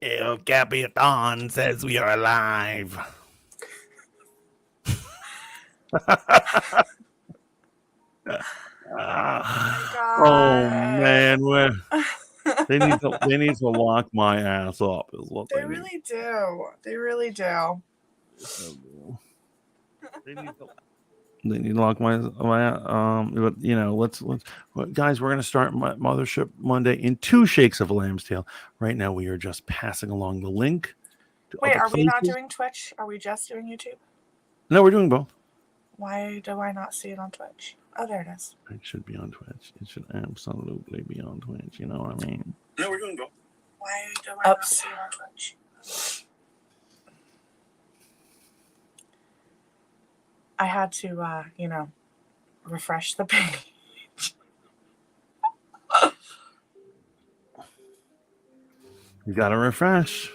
El Capitan says we are alive. Oh man, they need to lock my ass up. Is what They they need. really do. They really do. They need to lock my but let's guys, we're gonna start Mothership Monday in 2 shakes of a lamb's tail. Right now we are just passing along the link to Wait, other are we not places. doing Twitch? Are we just doing YouTube? No, we're doing both. Why do I not see it on Twitch? Oh, there it is. It should be on Twitch. It should absolutely be on Twitch. You know what I mean? No, we're doing both. Why do I not see it on Twitch? I had to, refresh the page. You gotta refresh.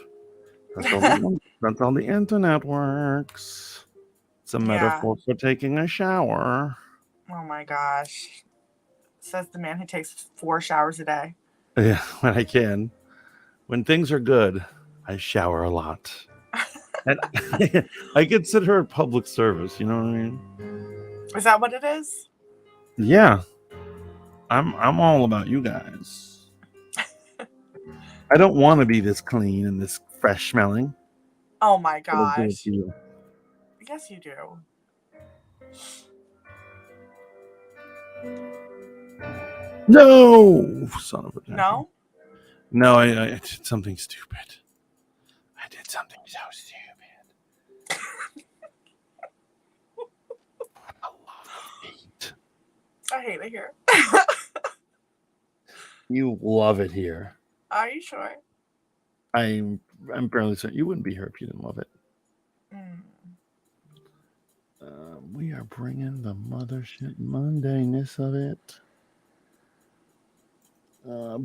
That's how the internet works. It's a metaphor for taking a shower. Oh my gosh. Says the man who takes 4 showers a day. Yeah, when I can. When things are good, I shower a lot. And I consider it public service, you know what I mean? Is that what it is? Yeah. I'm all about you guys. I don't want to be this clean and this fresh smelling. Oh my gosh. Yes, you do. No, son of a bitch. No? No, I did something stupid. I did something so stupid. I love it. I hate it here. You love it here. Are you sure? I'm barely certain you wouldn't be here if you didn't love it. We are bringing the Mothership Mondayness of it.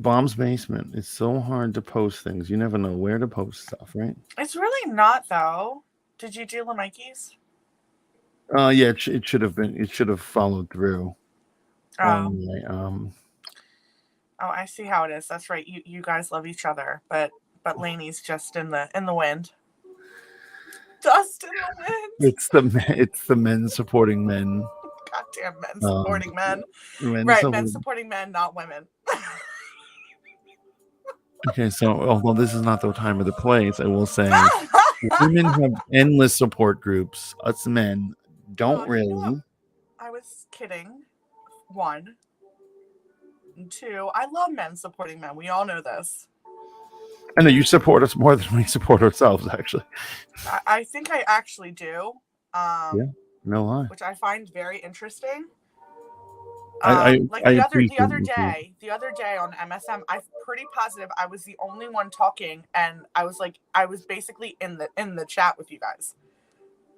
Bomb's Basement. It's so hard to post things. You never know where to post stuff, right? It's really not, though. Did you do Mikey's? Yeah, it should have been. It should have followed through. Oh, I see how it is. That's right. You guys love each other, but Lainey's just in the wind. Dust in the wind. It's the men supporting men. Goddamn men supporting men. Men supporting men, not women. Okay, so although this is not the time or the place, I will say women have endless support groups. Us men don't really. You know, I was kidding. 1. And 2, I love men supporting men. We all know this. I know you support us more than we support ourselves, actually. I think I actually do. Yeah, no lie. Which I find very interesting. The other day on MSM, I'm pretty positive I was the only one talking, and I was basically in the chat with you guys.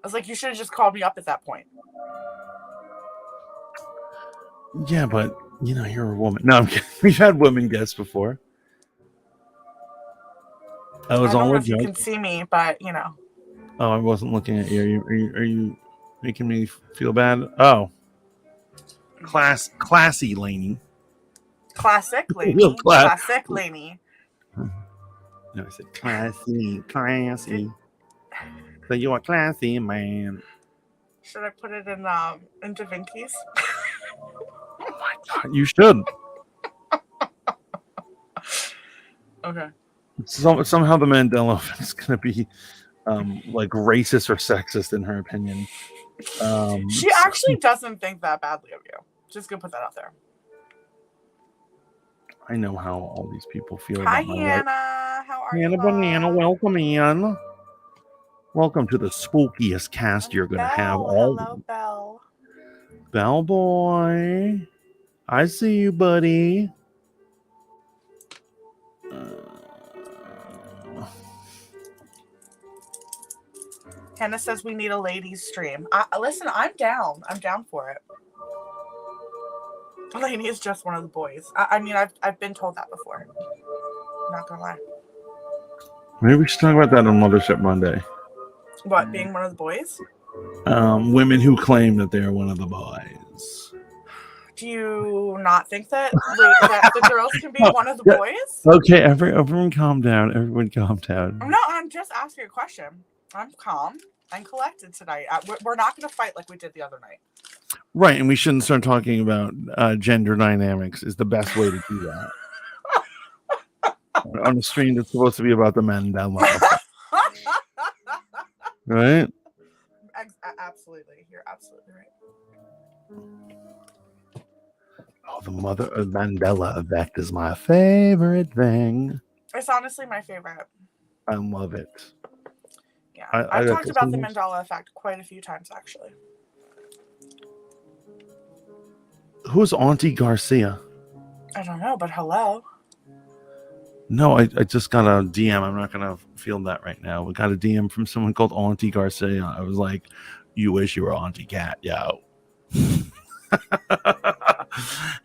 I was like, you should have just called me up at that point. Yeah, but you're a woman. No, I'm kidding. We've had women guests before. I don't know if you can see me, but Oh, I wasn't looking at you. Are you making me feel bad? Oh. Classy Lainey. Classic Lainey. Classic Lainey. No, I said classy. So you are classy, man. Should I put it into Vinky's? Oh my god, you should. Okay. Somehow the Mandela is going to be like racist or sexist in her opinion. She actually doesn't think that badly of you. Just gonna put that out there. I know how all these people feel. Hi, Hannah. How are you? Hannah Banana, welcome in. Welcome to the spookiest cast you're gonna have all. Hello, Belle. Belle boy, I see you, buddy. Hannah says we need a ladies stream. Listen, I'm down. I'm down for it. Lainey is just one of the boys. I mean, I've been told that before. I'm not gonna lie. Maybe we should talk about that on Mothership Monday. What, being one of the boys? Women who claim that they are one of the boys. Do you not think that that the girls can be one of the boys? Okay, everyone calm down. Everyone calm down. No, I'm just asking a question. I'm calm and collected tonight. We're not going to fight like we did the other night. Right, and we shouldn't start talking about gender dynamics is the best way to do that. On a stream that's supposed to be about the Mandela effect. Right? Absolutely. You're absolutely right. Oh, the mother of Mandela effect is my favorite thing. It's honestly my favorite. I love it. Yeah, I've talked about the Mandela effect quite a few times, actually. Who's Auntie Garcia? I don't know, but hello. No, I just got a DM. I'm not going to field that right now. We got a DM from someone called Auntie Garcia. I was like, you wish you were Auntie Cat, yo.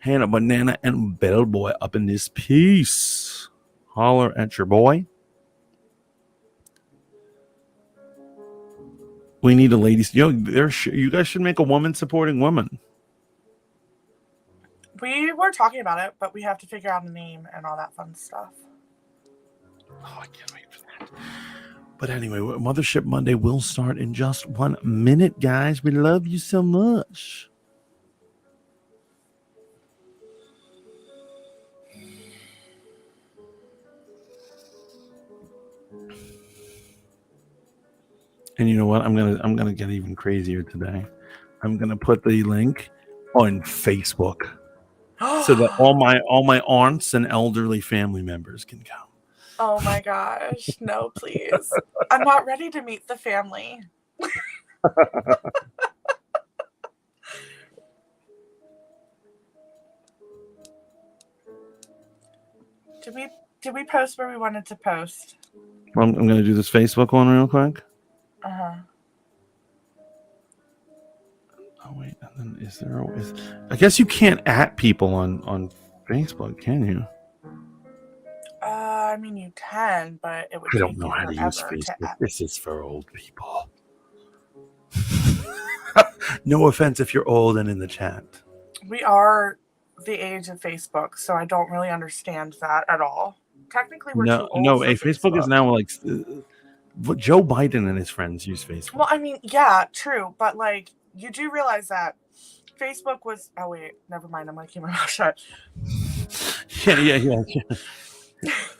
Hannah, Banana, and Bellboy up in this piece. Holler at your boy. We need a ladies. You guys should make a woman supporting woman. We were talking about it, but we have to figure out a name and all that fun stuff. Oh, I can't wait for that. But anyway, Mothership Monday will start in just 1 minute, guys. We love you so much. And you know what? I'm gonna get even crazier today. I'm gonna put the link on Facebook so that all my aunts and elderly family members can come. Oh my gosh. No, please. I'm not ready to meet the family. Did we post where we wanted to post? Well, I'm going to do this Facebook one real quick. Uh-huh. Oh wait, and then I guess you can't at people on Facebook, can you? I mean, you can, but it would. I don't know how to use Facebook. This is for old people. No offense if you're old and in the chat. We are the age of Facebook, so I don't really understand that at all. Technically, we're too old. No, Facebook is now like Joe Biden and his friends use Facebook. Well, I mean, yeah, true, but like you do realize that Facebook was. Oh wait, never mind. I'm gonna keep my mouth shut. Yeah.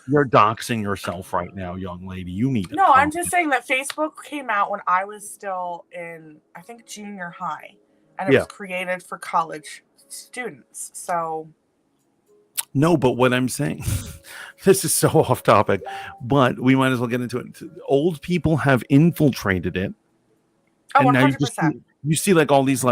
You're doxing yourself right now, young lady. You need to. No, I'm just saying that Facebook came out when I was still in, I think, junior high, and it was created for college students. So. No, but what I'm saying, this is so off topic, but we might as well get into it. Old people have infiltrated it. Oh, and 100%. Now you see like all these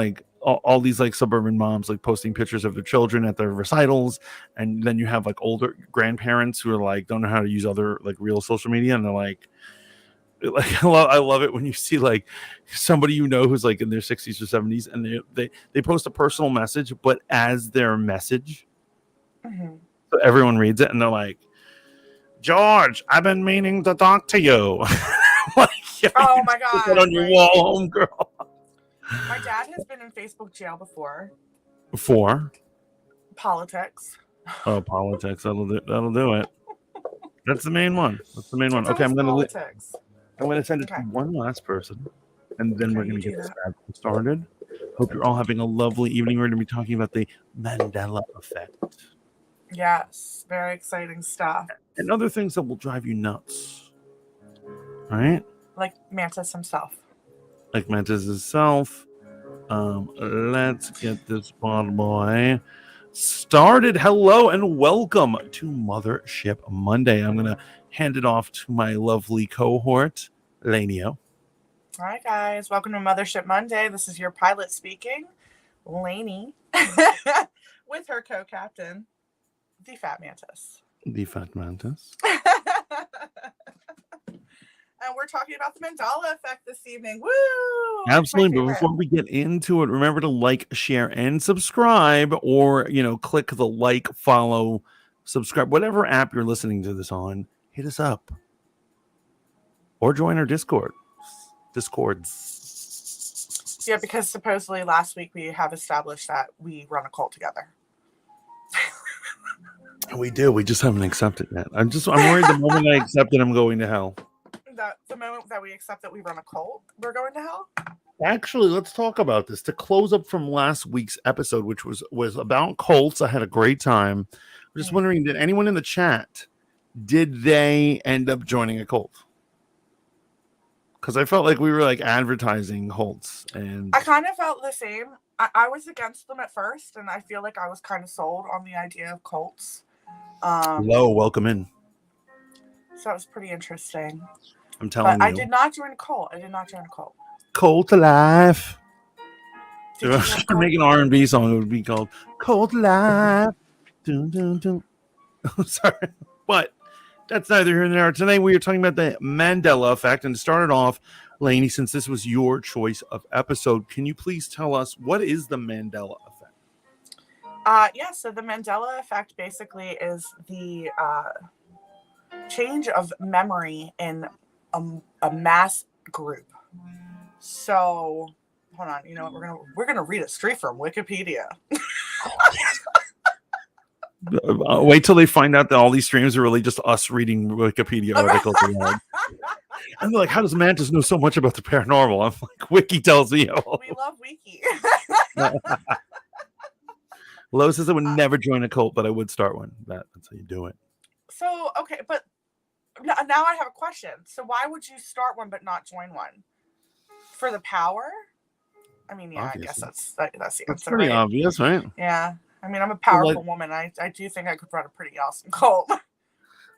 suburban moms like posting pictures of their children at their recitals, and then you have like older grandparents who are like don't know how to use other like real social media, and they're like I love it when you see like somebody who's like in their 60s or 70s, and they post a personal message, but as their message. Mm-hmm. So everyone reads it and they're like, George, I've been meaning to talk to you. Like, oh my god! Put on your wall, homegirl. My dad has been in Facebook jail before. For politics. Oh, politics. That'll do it. That's the main one. Okay, I'm gonna send it to one last person, and then we're gonna get this started. Hope you're all having a lovely evening. We're gonna be talking about the Mandela effect. Yes, very exciting stuff. And other things that will drive you nuts. Right? Like Mantis himself. Let's get this bad boy started. Hello and welcome to Mothership Monday. I'm going to hand it off to my lovely cohort, Lainey. All right, guys. Welcome to Mothership Monday. This is your pilot speaking, Lainey, with her co-captain, the Fat Mantis. And we're talking about the Mandela effect this evening. Woo! Absolutely. But before we get into it, remember to like, share, and subscribe, or click the like, follow, subscribe, whatever app you're listening to this on. Hit us up, or join our Discords. Yeah, because supposedly last week we have established that we run a cult together. We do. We just haven't accepted yet. I'm worried the moment I accept it, I'm going to hell. The moment that we accept that we run a cult, we're going to hell? Actually, let's talk about this to close up from last week's episode, which was about cults. I had a great time. I'm just wondering, did anyone in the chat, did they end up joining a cult? Because I felt like we were like advertising cults, and I kind of felt the same. I was against them at first, and I feel like I was kind of sold on the idea of cults. Hello, welcome in. So it was pretty interesting. I'm telling you. I did not join a cult. Cult Alive. If I make an R&B song, it would be called Cult Alive. Dun, dun, dun. Sorry, but that's neither here nor there. Today we are talking about the Mandela effect, and to start it off, Lainey, since this was your choice of episode, can you please tell us what is the Mandela effect? Yeah, so the Mandela effect basically is the change of memory in a mass group. So, hold on, you know what? We're gonna read it straight from Wikipedia. Wait till they find out that all these streams are really just us reading Wikipedia articles. I'm like, how does Mantis know so much about the paranormal? I'm like, Wiki tells me. We love Wiki. Lois says I would never join a cult, but I would start one. That's how you do it. So, okay, but now I have a question. So why would you start one but not join one? For the power? I mean, yeah, obviously. I guess that's the answer. That's pretty obvious, right? Yeah. I mean, I'm a powerful woman. I do think I could run a pretty awesome cult.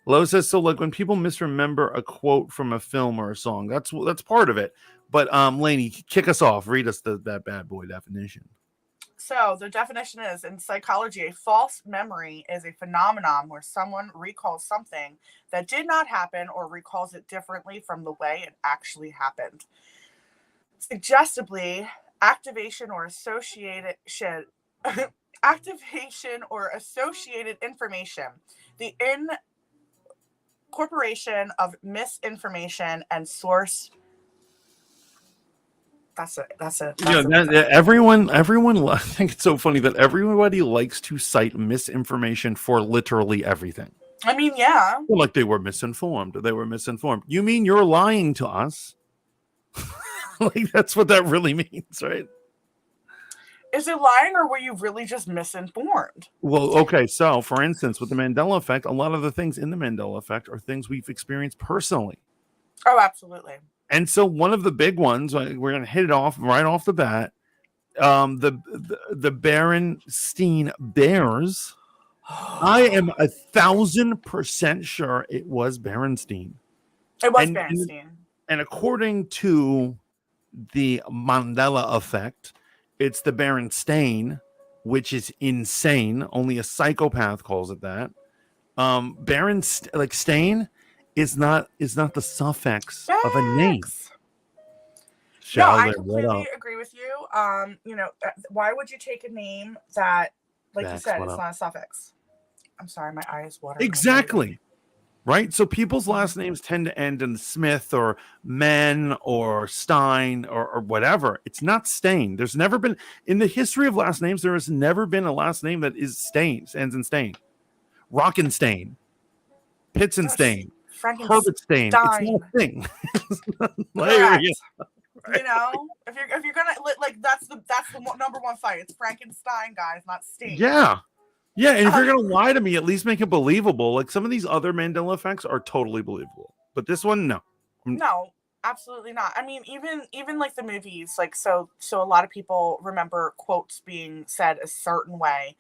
Lois says, so like when people misremember a quote from a film or a song, that's part of it. But Lainey, kick us off. Read us that bad boy definition. So the definition is, in psychology, a false memory is a phenomenon where someone recalls something that did not happen or recalls it differently from the way it actually happened. Suggestively, activation or associated information, the incorporation of misinformation and source. That's it. Everyone. I think it's so funny that everybody likes to cite misinformation for literally everything. I mean, yeah. Well, like they were misinformed. You mean you're lying to us? Like that's what that really means, right? Is it lying, or were you really just misinformed? Well, okay. So, for instance, with the Mandela effect, a lot of the things in the Mandela effect are things we've experienced personally. Oh, absolutely. And so one of the big ones, we're going to hit it off right off the bat. The Berenstein Bears. I am 1,000% sure it was Berenstein. It was Berenstein. And according to the Mandela effect, it's the Berenstain, which is insane. Only a psychopath calls it that. Stain is not the suffix of a name. No, I completely agree with you. Why would you take a name that, like you said, it's not a suffix? I'm sorry, my eye is watering. Exactly. Right? So people's last names tend to end in Smith or Men or Stein or whatever. It's not Stain. There's never been, in the history of last names, there has never been a last name that is Stain, ends in Stain. Rockenstein. Pitzenstein. Herbertstein. It's not a thing. Right. You know, if you're gonna like that's the number one fight. It's Frankenstein, guys, not Sting. Yeah, and if you're gonna lie to me, at least make it believable. Like some of these other Mandela effects are totally believable, but this one, no, absolutely not. I mean, even like the movies, like so a lot of people remember quotes being said a certain way.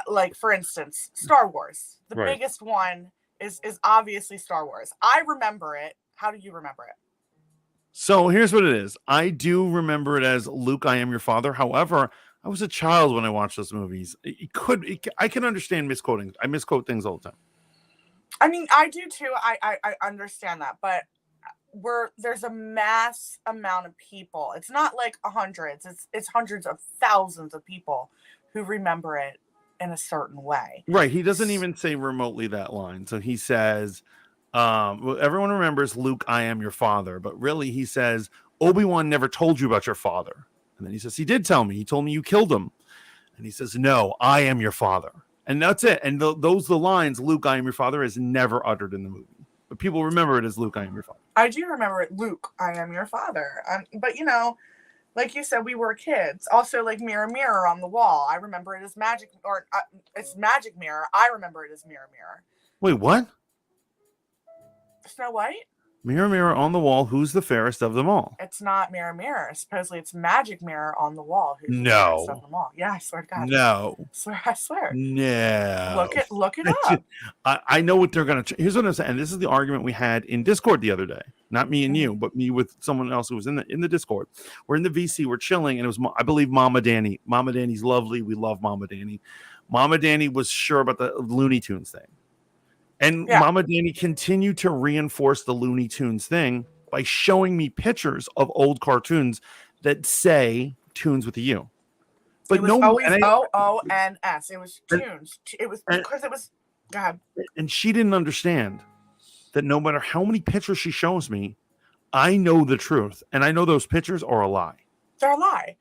Like for instance, Star Wars. The biggest one is obviously Star Wars. I remember it. How do you remember it? So here's what it is. I do remember it as Luke, I am your father. However, I was a child when I watched those movies. I can understand misquoting. I misquote things all the time. I mean, I do too. I understand that, but there's a mass amount of people. It's not like hundreds. It's hundreds of thousands of people who remember it in a certain way. Right. He doesn't even say remotely that line. So he says, everyone remembers Luke, I am your father, but really he says, Obi-Wan never told you about your father. And then he says, he did tell me. He told me you killed him. And he says, no, I am your father. And that's it. And the lines, Luke, I am your father, is never uttered in the movie. But people remember it as Luke, I am your father. I do remember it, Luke, I am your father. But, you know, like you said, we were kids. Also, like Mirror, Mirror on the Wall. I remember it as Magic, or it's Magic Mirror. I remember it as Mirror, Mirror. Wait, what? Snow White? Mirror, mirror on the wall, who's the fairest of them all? It's not Mirror, Mirror. Supposedly it's Magic Mirror on the Wall. Who's the No. fairest of them all? Yeah, I swear to God. No. I swear. No. Look it up. I know what they're going to... Here's what I'm saying. And this is the argument we had in Discord the other day. Not me and you, but me with someone else who was in the Discord. We're in the VC, we're chilling, and it was, I believe, Mama Danny. Mama Danny's lovely. We love Mama Danny. Mama Danny was sure about the Looney Tunes thing. And Mama Danny continued to reinforce the Looney Tunes thing by showing me pictures of old cartoons that say Tunes with a U. But it was always O-O-N-S. It was Tunes. It was because it was... Go ahead. And she didn't understand that no matter how many pictures she shows me, I know the truth. And I know those pictures are a lie. They're a lie.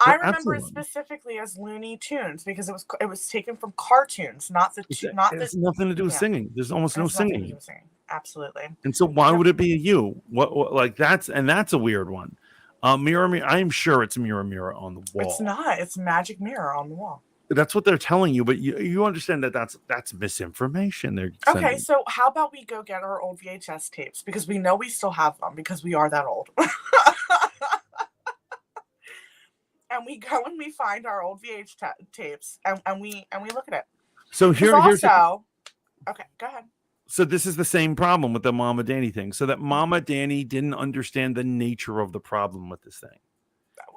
I remember it specifically as Looney Tunes because it was taken from cartoons, not the... It has nothing to do with singing. There's almost no singing. Absolutely. And so why would it be a you? What like that's a weird one. Mirror, mirror. I'm sure it's Mirror, Mirror on the Wall. It's not. It's Magic Mirror on the Wall. That's what they're telling you, but you understand that that's misinformation. They're okay. So how about we go get our old VHS tapes because we know we still have them because we are that old. And we go and we find our old VHS tapes and we look at it. So here's okay, go ahead. So this is the same problem with the Mama Danny thing. So that Mama Danny didn't understand the nature of the problem with this thing.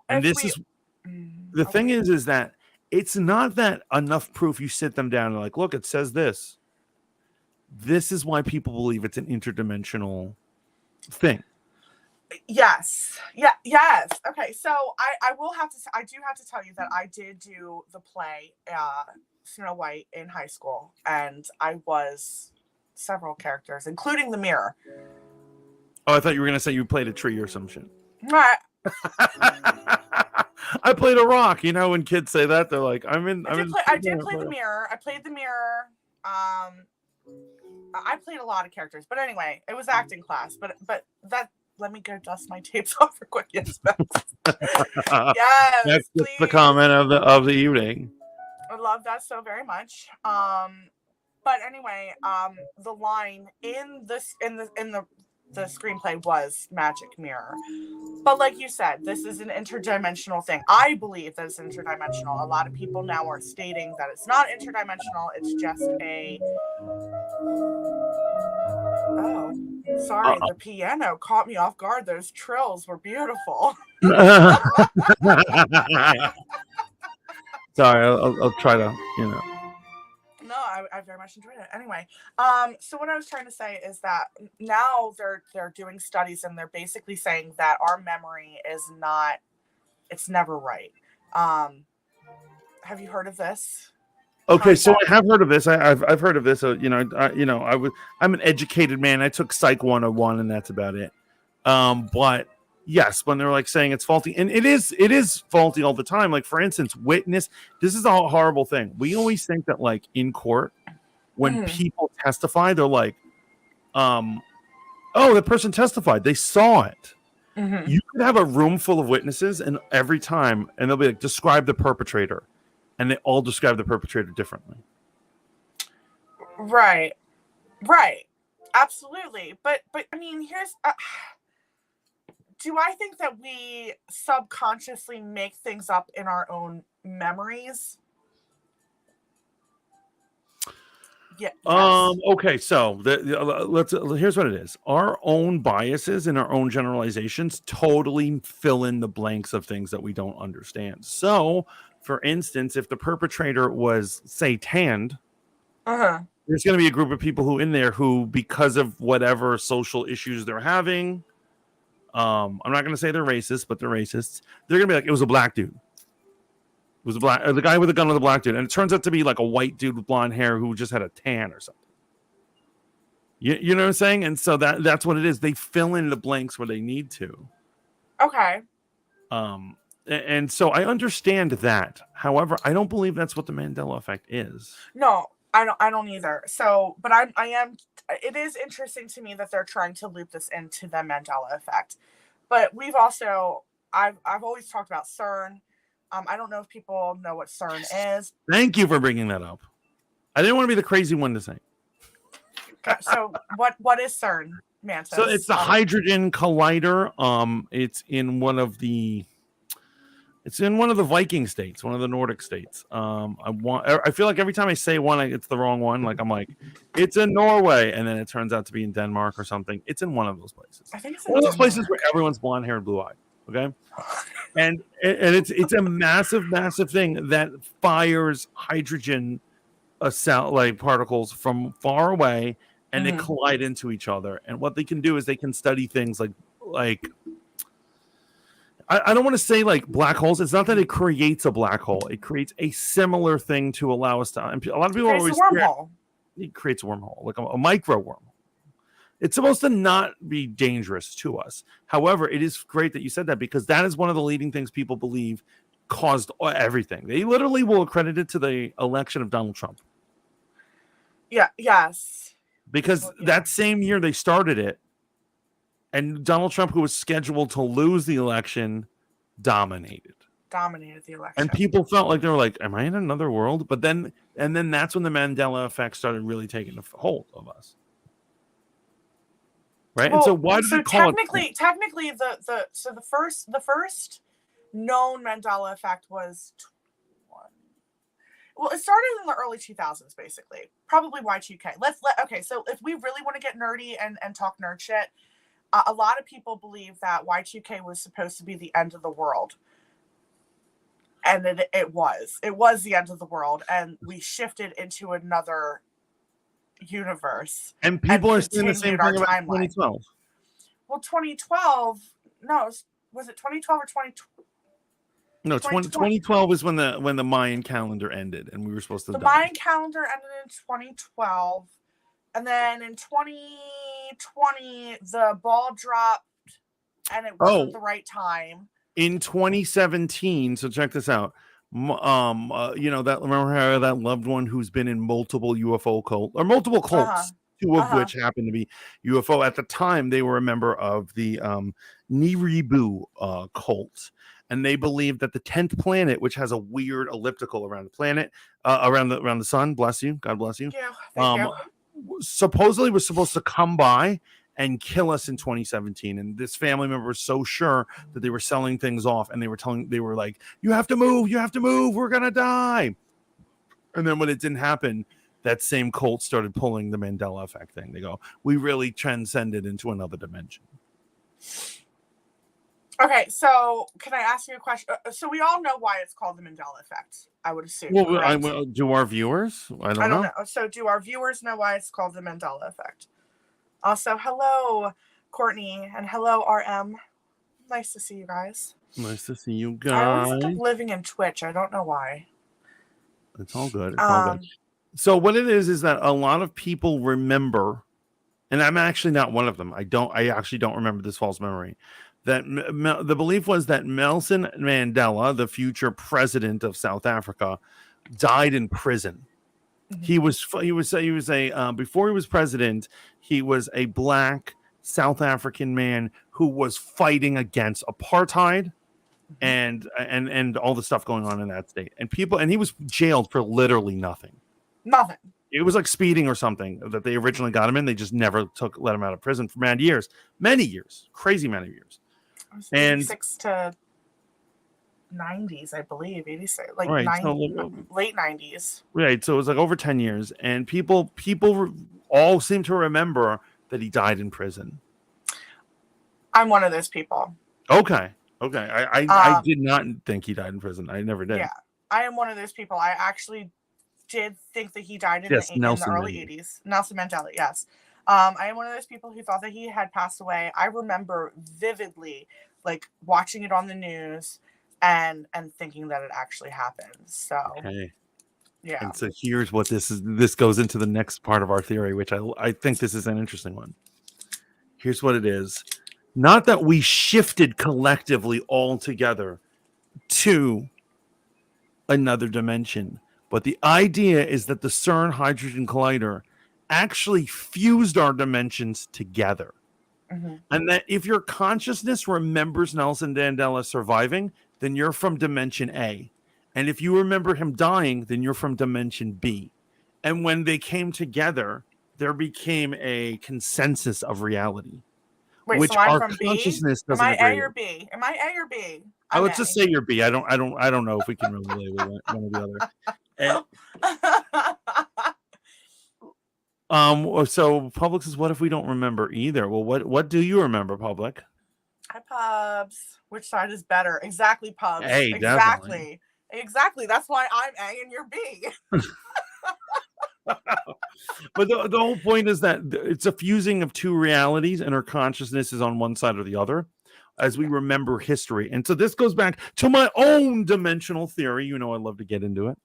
And the thing is that it's not that enough proof you sit them down and like, look, it says this. This is why people believe it's an interdimensional thing. Yes. Yeah. Yes. Okay. So I do have to tell you that I did do the play Snow White in high school, and I was several characters, including the mirror. Oh, I thought you were gonna say you played a tree or some shit. Right. I played a rock. You know, when kids say that, they're like, I did play the mirror. I played the mirror. I played a lot of characters, but anyway, it was acting class. But that. Let me go dust my tapes off real quick. Yes, yes. That's just the comment of the evening. I love that so very much. But anyway, the line in the screenplay was Magic Mirror. But like you said, this is an interdimensional thing. I believe that it's interdimensional. A lot of people now are stating that it's not interdimensional. It's just a... Oh, sorry. The piano caught me off guard. Those trills were beautiful. Sorry, I'll try to, you know. No, I very much enjoyed it. Anyway, so what I was trying to say is that now they're doing studies and they're basically saying that our memory is not, it's never right. Have you heard of this? Okay, so I have heard of this. I've heard of this. I'm an educated man. I took Psych 101, and that's about it. But yes, when they're like saying it's faulty, and it is faulty all the time. Like for instance, witness. This is a horrible thing. We always think that like in court, when people testify, they're like, oh, the person testified. They saw it. Mm-hmm. You could have a room full of witnesses, and every time, and they'll be like, describe the perpetrator. And they all describe the perpetrator differently. Right. Absolutely. But I mean, here's... do I think that we subconsciously make things up in our own memories? Yeah. Yes. Okay, so here's what it is. Our own biases and our own generalizations totally fill in the blanks of things that we don't understand. So... For instance, if the perpetrator was, say, tanned, there's going to be a group of people who, because of whatever social issues they're having, I'm not going to say they're racist, but they're racists. They're going to be like, it was a black dude. It was the guy with a gun with a black dude. And it turns out to be like a white dude with blonde hair who just had a tan or something. You know what I'm saying? And so that's what it is. They fill in the blanks where they need to. Okay. And so I understand that. However, I don't believe that's what the Mandela effect is. No, I don't either. So, but I am. It is interesting to me that they're trying to loop this into the Mandela effect. But we've also, I've always talked about CERN. I don't know if people know what CERN is. Thank you for bringing that up. I didn't want to be the crazy one to say. So what is CERN, Mantis? So it's the Hydrogen Collider. It's in one of the Viking states, one of the Nordic states. I feel like every time I say one, it's the wrong one. Like I'm like, it's in Norway, and then it turns out to be in Denmark or something. It's in one of those places. I think it's one of those places where everyone's blonde hair and blue eyed. Okay, and it's a massive thing that fires hydrogen, like particles from far away, and they collide into each other. And what they can do is they can study things like. I don't want to say like black holes. It's not that it creates a black hole. It creates a similar thing to allow us to. A lot of people always it creates a wormhole, like a micro wormhole. It's supposed to not be dangerous to us. However, it is great that you said that because that is one of the leading things people believe caused everything. They literally will accredit it to the election of Donald Trump. Yeah. Yes. Because that same year they started it. And Donald Trump, who was scheduled to lose the election, dominated the election. And people felt like they were like, am I in another world? But then that's when the Mandela effect started really taking a hold of us. Right? Well, and so why do they call it? Technically, the first known Mandela effect was well, it started in the early 2000s, basically. Probably Y2K. Okay, so if we really want to get nerdy and talk nerd shit, a lot of people believe that Y2K was supposed to be the end of the world. And it was. It was the end of the world. And we shifted into another universe. And people are saying the same thing about 2012. Well, 2012, no, was it 2012 or 2020? No, 2012 is when the Mayan calendar ended and we were supposed to die. The Mayan calendar ended in 2012. And then in 2020, the ball dropped, and it wasn't the right time. In 2017, so check this out. Remember how that loved one who's been in multiple UFO cults, two of which happened to be UFO. At the time, they were a member of the Niribu cult. And they believed that the 10th planet, which has a weird elliptical around the planet, around the sun, bless you, God bless you. Yeah, thank you. Supposedly was supposed to come by and kill us in 2017, and this family member was so sure that they were selling things off, and they were like, you have to move, we're gonna die. And then when it didn't happen, that same cult started pulling the Mandela effect thing. They go, we really transcended into another dimension. Okay, so can I ask you a question? So we all know why it's called the Mandela effect, I would assume. Well, do our viewers? I don't know. So do our viewers know why it's called the Mandela effect? Also, hello, Courtney, and hello, RM. Nice to see you guys. Nice to see you guys. I always end up living in Twitch. I don't know why. It's all good. It's all good. So what it is that a lot of people remember, and I'm actually not one of them. I actually don't remember this false memory. That the belief was that Nelson Mandela, the future president of South Africa, died in prison. Mm-hmm. He was before he was president, he was a black South African man who was fighting against apartheid and all the stuff going on in that state. And he was jailed for literally nothing. Nothing. It was like speeding or something that they originally got him in. They just never let him out of prison for many years, crazy many years. And 86 to 90s, I believe, 86, like right, late 90s. Right, so it was like over 10 years, and people all seem to remember that he died in prison. I'm one of those people. Okay. I did not think he died in prison. I never did. Yeah, I am one of those people. I actually did think that he died in the early 80s. Nelson Mandela, yes. I am one of those people who thought that he had passed away. I remember vividly, like, watching it on the news and thinking that it actually happened. So, yeah. And so here's what this is. This goes into the next part of our theory, which I think this is an interesting one. Here's what it is. Not that we shifted collectively all together to another dimension. But the idea is that the CERN Hydrogen Collider actually fused our dimensions together. Mm-hmm. And that if your consciousness remembers Nelson Mandela surviving, then you're from dimension A. And if you remember him dying, then you're from dimension B. And when they came together, there became a consensus of reality. Wait, which so I'm our from B? consciousness Am doesn't I agree A or with. B? Am I A or B? I I'm would just say you're B. I don't know if we can really label one or the other. And, so Public says, what if we don't remember either? Well, what do you remember, Public? Hi, Pubs. Which side is better? Exactly, Pubs. A, exactly. Exactly. That's why I'm A and you're B. But the whole point is that it's a fusing of two realities, and our consciousness is on one side or the other as we remember history. And so this goes back to my own dimensional theory. You know, I love to get into it.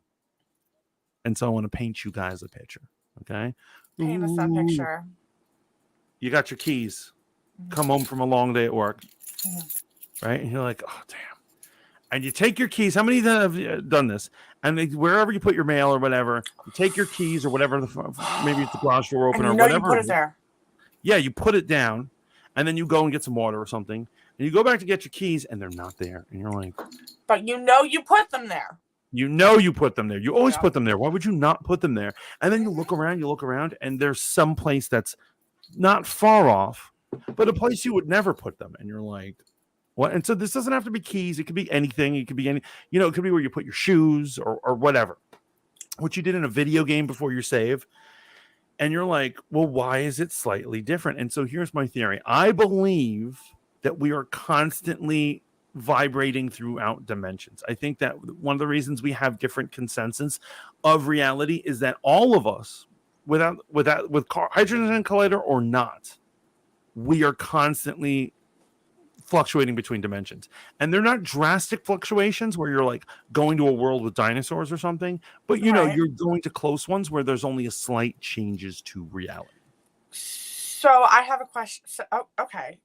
And so I want to paint you guys a picture. Okay. Paint us that picture. You got your keys. Come home from a long day at work. Mm-hmm. Right. And you're like, oh, damn. And you take your keys. How many have done this? And wherever you put your mail or whatever, you take your keys or whatever. Maybe it's the garage door opener or whatever. You put it there. Yeah, you put it down, and then you go and get some water or something. And you go back to get your keys, and they're not there. And you're like, but you know you put them there. You know you put them there. You always put them there. Why would you not put them there? And then you look around, and there's some place that's not far off, but a place you would never put them. And you're like, what? And so this doesn't have to be keys. It could be anything. It could be it could be where you put your shoes or whatever. What you did in a video game before your save. And you're like, well, why is it slightly different? And so here's my theory. I believe that we are constantly vibrating throughout dimensions. I think that one of the reasons we have different consensus of reality is that all of us, with hydrogen collider or not, we are constantly fluctuating between dimensions. And they're not drastic fluctuations where you're like going to a world with dinosaurs or something, but you know, you're going to close ones where there's only a slight changes to reality. So I have a question. So, okay.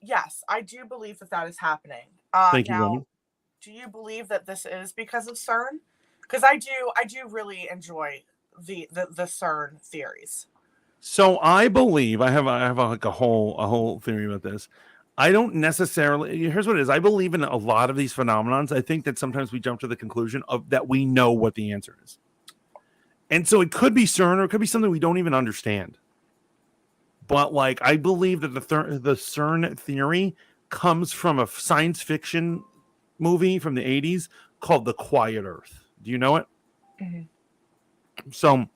Yes, I do believe that is happening. Thank you, Roman. Do you believe that this is because of CERN? Because I do really enjoy the CERN theories. So I believe I have a whole theory about this. I don't necessarily. Here's what it is. I believe in a lot of these phenomenons. I think that sometimes we jump to the conclusion of that we know what the answer is, and so it could be CERN or it could be something we don't even understand. But like, I believe that the CERN theory comes from a science fiction movie from the 80s called The Quiet Earth. Do you know it? Mm-hmm. So.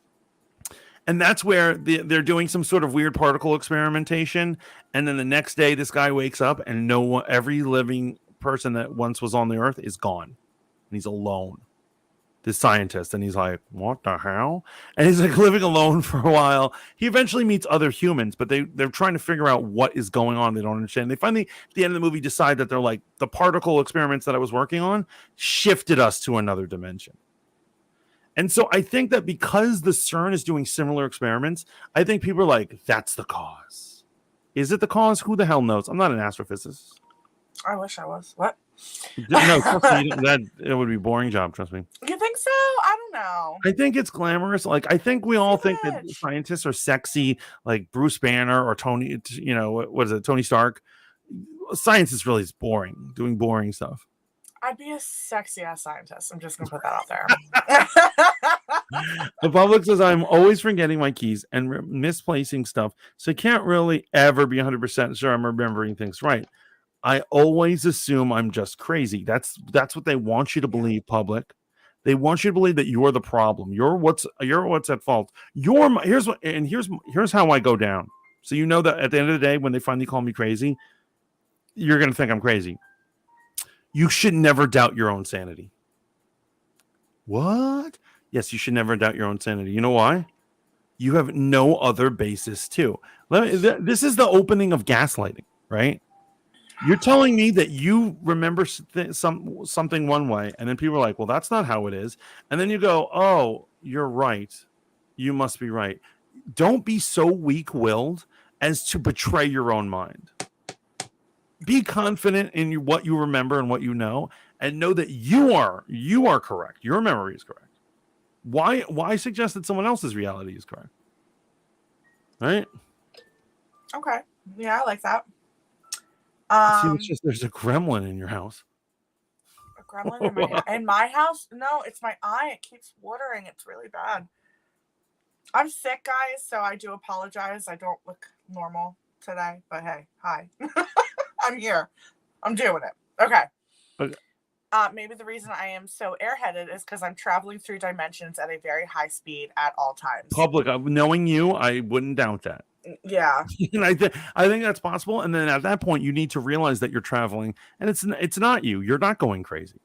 And that's where they're doing some sort of weird particle experimentation. And then the next day, this guy wakes up and every living person that once was on the earth is gone. And he's alone. This scientist. And he's like, what the hell? And he's like living alone for a while. He eventually meets other humans, but they're trying to figure out what is going on. They don't understand. They finally, at the end of the movie, decide that they're like, the particle experiments that I was working on shifted us to another dimension. And so I think that because the CERN is doing similar experiments, I think people are like, that's the cause. Is it the cause? Who the hell knows? I'm not an astrophysicist. I wish I was. What? No, trust me, it would be a boring job, trust me. You think so? I don't know. I think it's glamorous. Like, I think we all think that scientists are sexy, like Bruce Banner or Tony, what is it, Tony Stark? Science is really boring, doing boring stuff. I'd be a sexy ass scientist. I'm just gonna put that out there. The public says I'm always forgetting my keys and misplacing stuff, so I can't really ever be 100% sure I'm remembering things right. I always assume I'm just crazy. That's what they want you to believe, public. They want you to believe that you're the problem. You're what's at fault. Here's how I go down. So you know that at the end of the day, when they finally call me crazy, you're gonna think I'm crazy. You should never doubt your own sanity. What? Yes, you should never doubt your own sanity. You know why? You have no other basis to. This is the opening of gaslighting, right? You're telling me that you remember something one way, and then people are like, well, that's not how it is. And then you go, oh, you're right. You must be right. Don't be so weak-willed as to betray your own mind. Be confident in what you remember and what you know, and know that you are correct. Your memory is correct. Why suggest that someone else's reality is correct? Right? Okay. Yeah, I like that. See, it's just there's a gremlin in your house. A gremlin in my house? No, it's my eye. It keeps watering. It's really bad. I'm sick, guys, so I do apologize. I don't look normal today, but hey, hi. I'm here. I'm doing it. Okay. Maybe the reason I am so airheaded is because I'm traveling through dimensions at a very high speed at all times. Public, knowing you, I wouldn't doubt that. Yeah. And I think that's possible. And then at that point, you need to realize that you're traveling, and it's not you. You're not going crazy.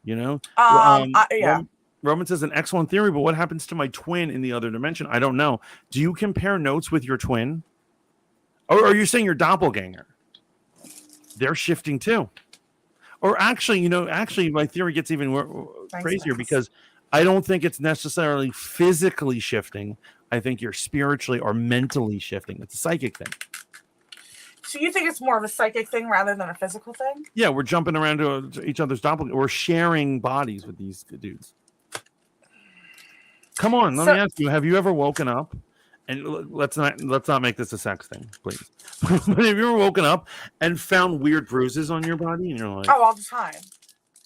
You know. Yeah. Roman says an excellent theory, but what happens to my twin in the other dimension? I don't know. Do you compare notes with your twin? Or are you saying your doppelganger? They're shifting too. Or actually, my theory gets even crazier because I don't think it's necessarily physically shifting. I think you're spiritually or mentally shifting. It's a psychic thing. So you think it's more of a psychic thing rather than a physical thing? Yeah, we're jumping around to each other's doppelganger. We're sharing bodies with these dudes. Come on, let me ask you: have you ever woken up? And let's not make this a sex thing, please. But have you ever woken up and found weird bruises on your body, and you're like, "Oh, all the time,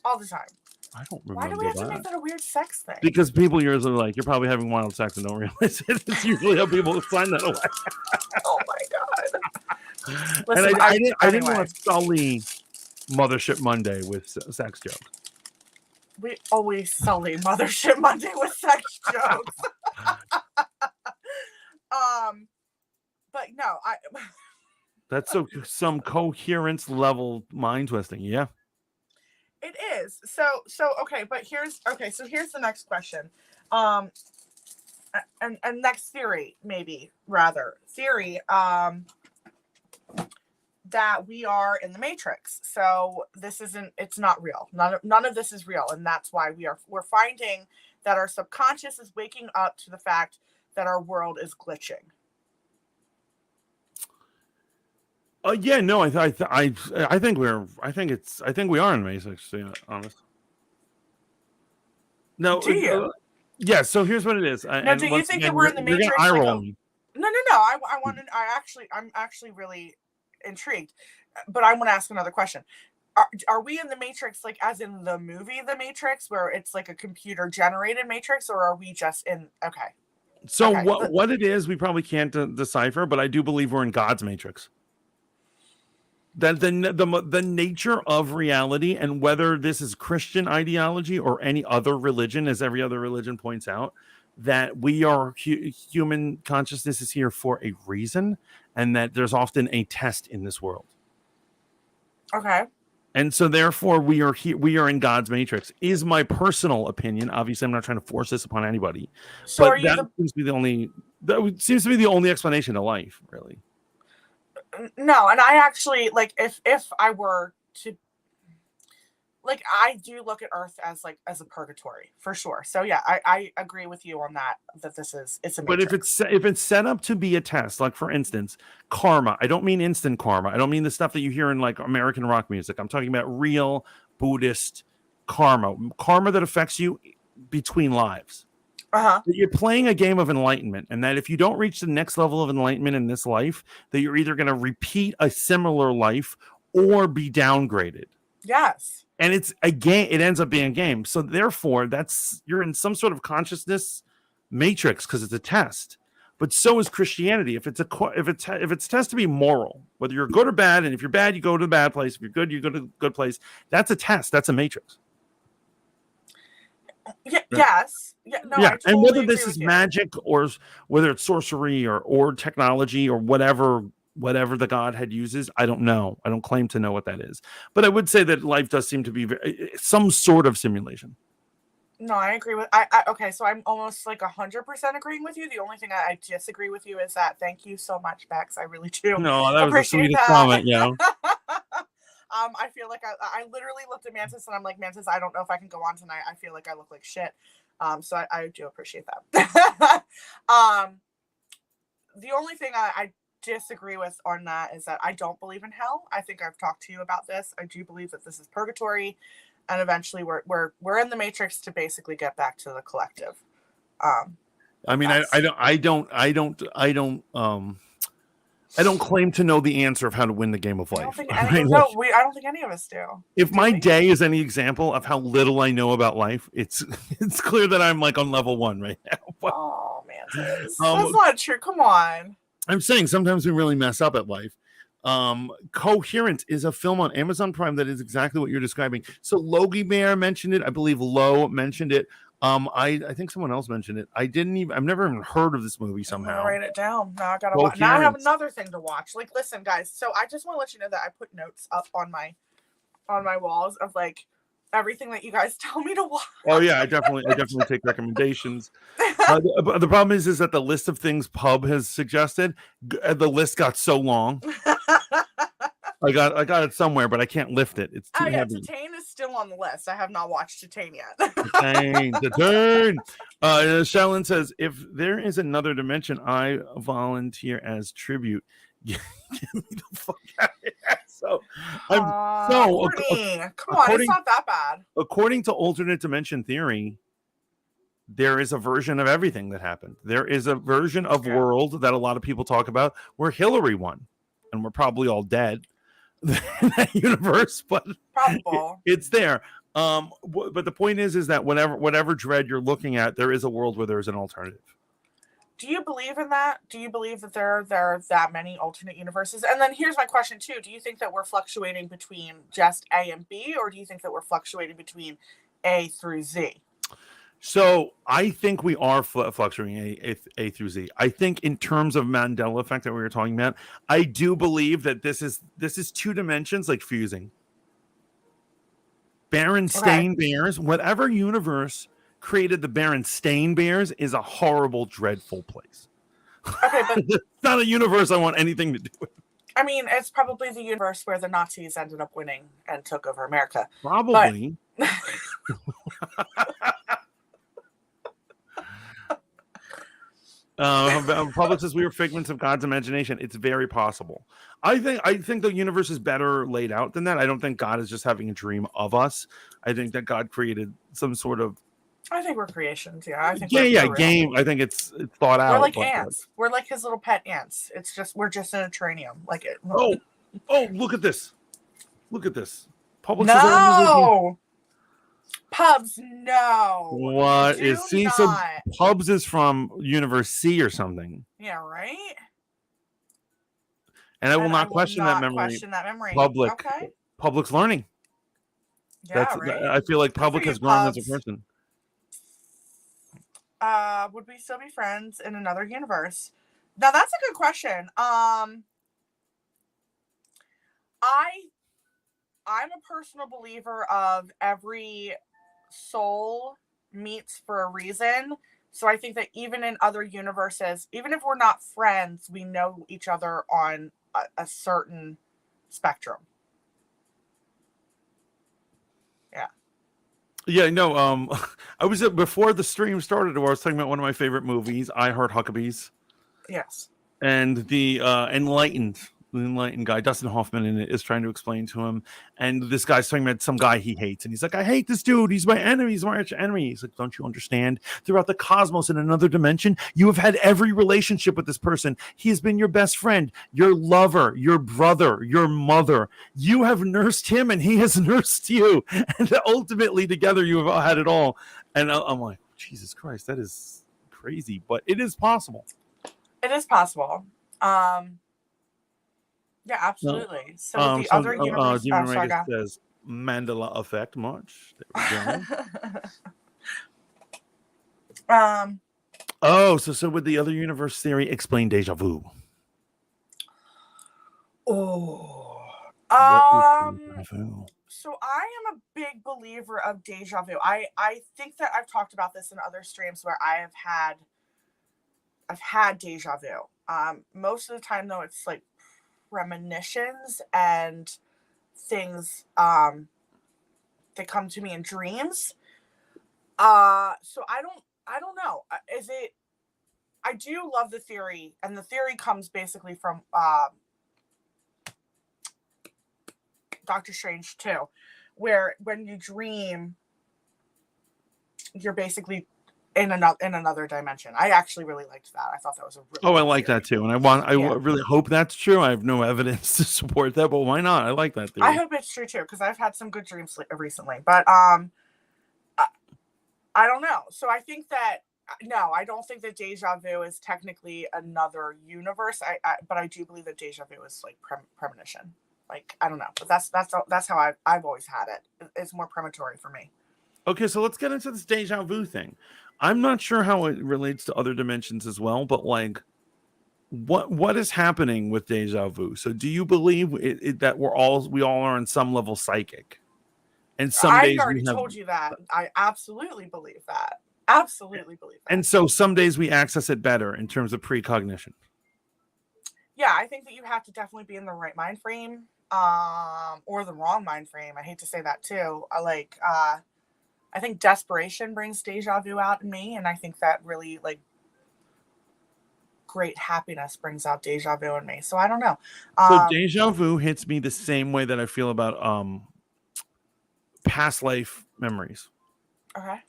all the time." I don't remember. Why do we have to make that a weird sex thing? Because people usually like you're probably having wild sex and don't realize it. It's usually how people sign that away. Oh my god! Listen, and I didn't want to sully Mothership Monday with sex jokes. We always sully Mothership Monday with sex jokes. But no, That's some coherence level mind twisting, yeah. It is. So okay, but here's the next question. And next theory, maybe rather theory, that we are in the Matrix. So it's not real. None of this is real. And that's why we're finding that our subconscious is waking up to the fact that our world is glitching. Yeah, no, I think we are in the Matrix, to be honest. No, do you? Yeah. So here's what it is. No, do you think that we're in the Matrix? Eye rolling. No. I'm actually really intrigued, but I want to ask another question. Are we in the Matrix, like as in the movie The Matrix, where it's like a computer generated Matrix, or are we just in? Okay. So what it is, we probably can't decipher, but I do believe we're in God's Matrix. That the nature of reality, and whether this is Christian ideology or any other religion, as every other religion points out, that we are human consciousness is here for a reason, and that there's often a test in this world. Okay. And so therefore we are here, we are in God's Matrix, is my personal opinion. Obviously, I'm not trying to force this upon anybody. So but that seems to be the only explanation to life, really. No, and I actually, like, if I were to, like, I do look at Earth as a purgatory for sure. So yeah, I agree with you on that it's a Matrix. But if it's set up to be a test, like for instance, karma. I don't mean instant karma. I don't mean the stuff that you hear in like American rock music. I'm talking about real Buddhist karma that affects you between lives. Uh-huh. You're playing a game of enlightenment, and that if you don't reach the next level of enlightenment in this life, that you're either going to repeat a similar life or be downgraded. Yes. And it's a game. It ends up being a game. So therefore, you're in some sort of consciousness matrix because it's a test. But so is Christianity. If it's a test to be moral, whether you're good or bad, and if you're bad, you go to the bad place. If you're good, you go to the good place. That's a test. That's a matrix. Yeah, yes. Yeah, no, yeah. I totally and whether this agree is with you. magic or whether it's sorcery or technology or whatever the Godhead uses, I don't know. I don't claim to know what that is. But I would say that life does seem to be some sort of simulation. No, I agree with okay, so I'm almost like 100% agreeing with you. The only thing I disagree with you is that thank you so much, Bex. I really do. No, that was the sweetest that. comment, yeah. I feel like I literally looked at Mantis and I'm like, Mantis, I don't know if I can go on tonight. I feel like I look like shit. So I do appreciate that. The only thing I disagree with on that is that I don't believe in hell. I think I've talked to you about this. I do believe that this is purgatory, and eventually we're in the matrix to basically get back to the collective. I mean, I don't claim to know the answer of how to win the game of life. I don't think any of us do. If my day is any example of how little I know about life, it's clear that I'm like on level 1 right now. But, oh man, that's not true. Come on. I'm saying sometimes we really mess up at life. Coherent is a film on Amazon Prime that is exactly what you're describing. So Logie Bear mentioned it. I believe Lowe mentioned it. I think someone else mentioned it. I've never even heard of this movie somehow. I'm gonna write it down. Now I gotta watch. Now I have another thing to watch. Like, listen, guys. So I just want to let you know that I put notes up on my walls of like everything that you guys tell me to watch. Oh yeah, I definitely take recommendations. The problem is that the list of things Pub has suggested, the list got so long. I got it somewhere, but I can't lift it. It's too heavy. Tatane is still on the list. I have not watched Tatane yet. Tatane. Shaolin says, if there is another dimension, I volunteer as tribute. Get me the fuck out of here. So, come on, it's not that bad. According to alternate dimension theory, there is a version of everything that happened. There is a version of world that a lot of people talk about where Hillary won, and we're probably all dead in that universe, but it's there. But the point is that whatever dread you're looking at, there is a world where there's an alternative. Do you believe in that? Do you believe that there are that many alternate universes? And then here's my question too. Do you think that we're fluctuating between just A and B, or do you think that we're fluctuating between A through Z? So I think we are fluctuating A through Z. I think in terms of Mandela effect that we were talking about, I do believe that this is 2 dimensions like fusing. Berenstain Bears, whatever universe created the Berenstain Bears is a horrible, dreadful place. Okay, but it's not a universe I want anything to do with. I mean, it's probably the universe where the Nazis ended up winning and took over America. Probably. Public says we were figments of God's imagination. It's very possible. I think the universe is better laid out than that. I don't think God is just having a dream of us. I think that God created some sort of. I think we're creations. Yeah, I think. Game. I think it's thought out. We're like ants. We're like his little pet ants. We're just in a tranium. Like it. Oh! Look at this. Public no. Pubs, no. What is see? So Pubs is from Universe C or something. Yeah, right. And I will not question that memory. Public's learning. Yeah, right. I feel like Public has grown as a person. Would we still be friends in another universe? Now that's a good question. I'm a personal believer of every soul meets for a reason. So I think that even in other universes, even if we're not friends, we know each other on a certain spectrum. Yeah, no. I was before the stream started. I was talking about one of my favorite movies, I Heart Huckabees. Yes. And the enlightened guy, Dustin Hoffman, in it is trying to explain to him, and this guy's talking about some guy he hates, and he's like, I hate this dude, he's my enemy, he's my arch enemy. He's like, don't you understand? Throughout the cosmos in another dimension, you have had every relationship with this person. He has been your best friend, your lover, your brother, your mother. You have nursed him and he has nursed you, and ultimately together you have had it all. And I'm like, Jesus Christ, that is crazy, but it is possible. It is possible. Yeah, absolutely. So the other universe says Mandela effect much. There we go. So would the other universe theory explain deja vu? So I am a big believer of deja vu. I think that I've talked about this in other streams where I've had deja vu. Most of the time though, it's like premonitions and things they come to me in dreams. So I don't know. I do love the theory, and the theory comes basically from Doctor Strange too, where when you dream, you're basically in another dimension. I actually really liked that. I thought that was a really I like theory. that too, and I really hope that's true. I have no evidence to support that, but why not? I like that theory. I hope it's true too, because I've had some good dreams recently. But I don't know. So I think that no, I don't think that deja vu is technically another universe. But I do believe that deja vu is like premonition. Like I don't know, but that's how I've always had it. It's more premonitory for me. Okay, so let's get into this deja vu thing. I'm not sure how it relates to other dimensions as well, but like, what is happening with deja vu? So, do you believe that we all are on some level psychic, and some days I already told you that. I absolutely believe that. Absolutely believe that. And so, some days we access it better in terms of precognition. Yeah, I think that you have to definitely be in the right mind frame, or the wrong mind frame. I hate to say that too. I think desperation brings deja vu out in me, and I think that really like great happiness brings out deja vu in me. So I don't know. So deja vu hits me the same way that I feel about past life memories. Okay.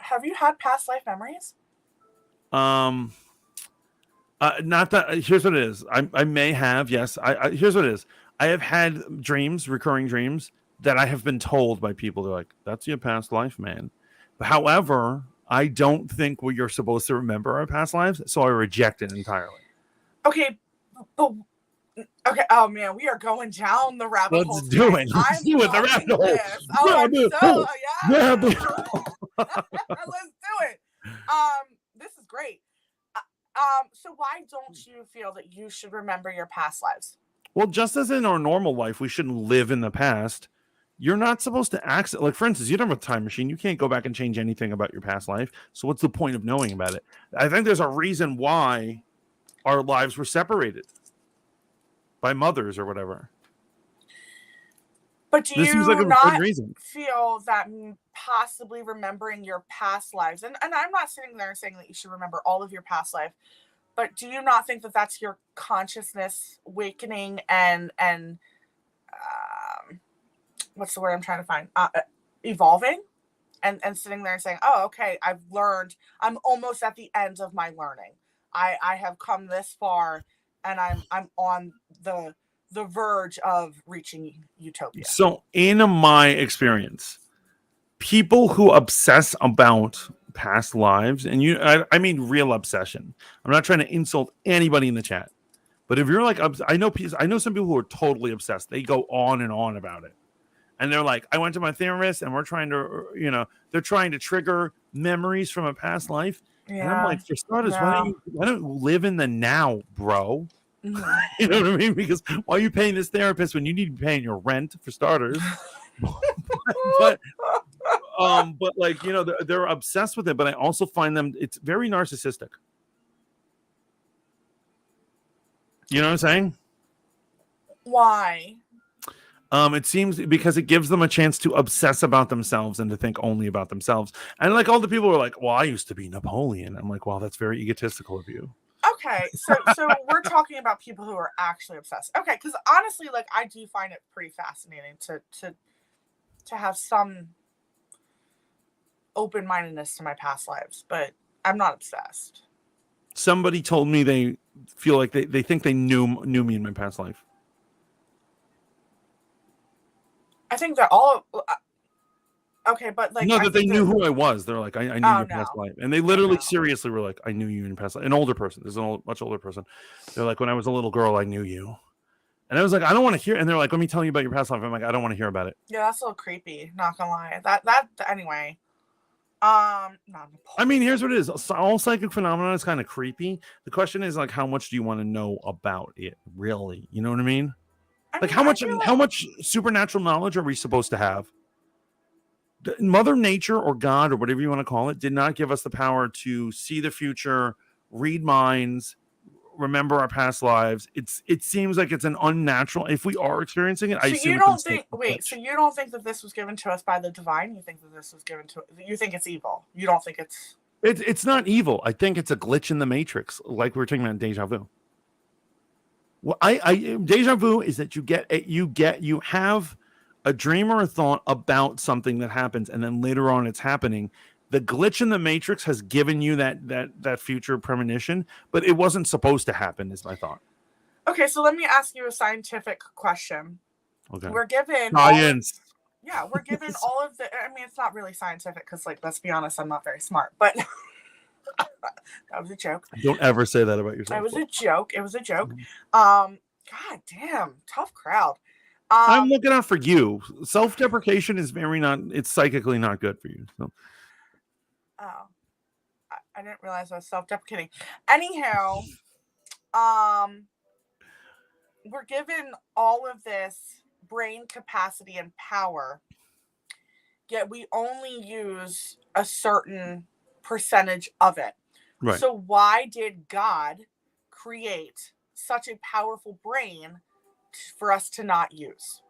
Have you had past life memories? Not that. Here's what it is. I may have. Yes. Here's what it is. I have had dreams, recurring dreams, that I have been told by people. They're like, "That's your past life, man." However, I don't think you're supposed to remember our past lives, so I reject it entirely. Okay. Okay. Oh man, we are going down the rabbit hole. Let's do it. Let's do it. The rabbit hole. Let's do it. This is great. So why don't you feel that you should remember your past lives? Well, just as in our normal life, we shouldn't live in the past. You're not supposed to access, like, for instance, you don't have a time machine. You can't go back and change anything about your past life. So what's the point of knowing about it? I think there's a reason why our lives were separated by mothers or whatever. But do you not feel that possibly remembering your past lives, and I'm not sitting there saying that you should remember all of your past life, but do you not think that that's your consciousness awakening and what's the word I'm trying to find? Evolving and sitting there and saying, oh, okay, I've learned. I'm almost at the end of my learning. I have come this far, and I'm on the verge of reaching utopia. So in my experience, people who obsess about past lives, and I mean real obsession. I'm not trying to insult anybody in the chat, but if you're like, I know some people who are totally obsessed. They go on and on about it, and they're like, I went to my therapist, and we're trying to, they're trying to trigger memories from a past life. Yeah. And I'm like, for starters, why don't you live in the now, bro? Mm-hmm. You know what I mean? Because why are you paying this therapist when you need to be paying your rent, for starters? but like, they're obsessed with it. But I also find it's very narcissistic. You know what I'm saying? Why? It seems because it gives them a chance to obsess about themselves and to think only about themselves. And like all the people are like, well, I used to be Napoleon. I'm like, well, that's very egotistical of you. Okay, so we're talking about people who are actually obsessed. Okay, because honestly, like, I do find it pretty fascinating to have some open-mindedness to my past lives, but I'm not obsessed. Somebody told me they feel like they think they knew me in my past life. I think that all. Okay, but like, no, that they knew who I was. They're like, I knew your past life, and they literally seriously were like, I knew you in your past life. An older person, there's a much older person. They're like, when I was a little girl, I knew you, and I was like, I don't want to hear. And they're like, let me tell you about your past life. I'm like, I don't want to hear about it. Yeah, that's a little creepy. Not gonna lie. That anyway. I mean, here's what it is. All psychic phenomena is kind of creepy. The question is like, how much do you want to know about it? Really, you know what I mean? How much supernatural knowledge are we supposed to have? Mother Nature or God or whatever you want to call it did not give us the power to see the future, read minds, remember our past lives. It seems like it's an unnatural. If we are experiencing it, so you don't think that this was given to us by the divine? You think that this was given to? You think it's evil? You don't think it's It's not evil. I think it's a glitch in the matrix, like we were talking about deja vu. Well, I deja vu is that you have a dream or a thought about something that happens, and then later on it's happening. The glitch in the matrix has given you that future premonition, but it wasn't supposed to happen, is my thought. Okay, so let me ask you a scientific question. Okay. We're given science. We're given all of the. I mean, it's not really scientific because, like, let's be honest, I'm not very smart, but that was a joke. Don't ever say that about yourself. It was a joke. It was a joke. Mm-hmm. God damn, tough crowd. I'm looking out for you. Self-deprecation is it's psychically not good for you. So. Oh, I didn't realize I was self-deprecating. Anyhow, we're given all of this brain capacity and power, yet we only use a certain percentage of it. Right. So why did God create such a powerful brain for us to not use?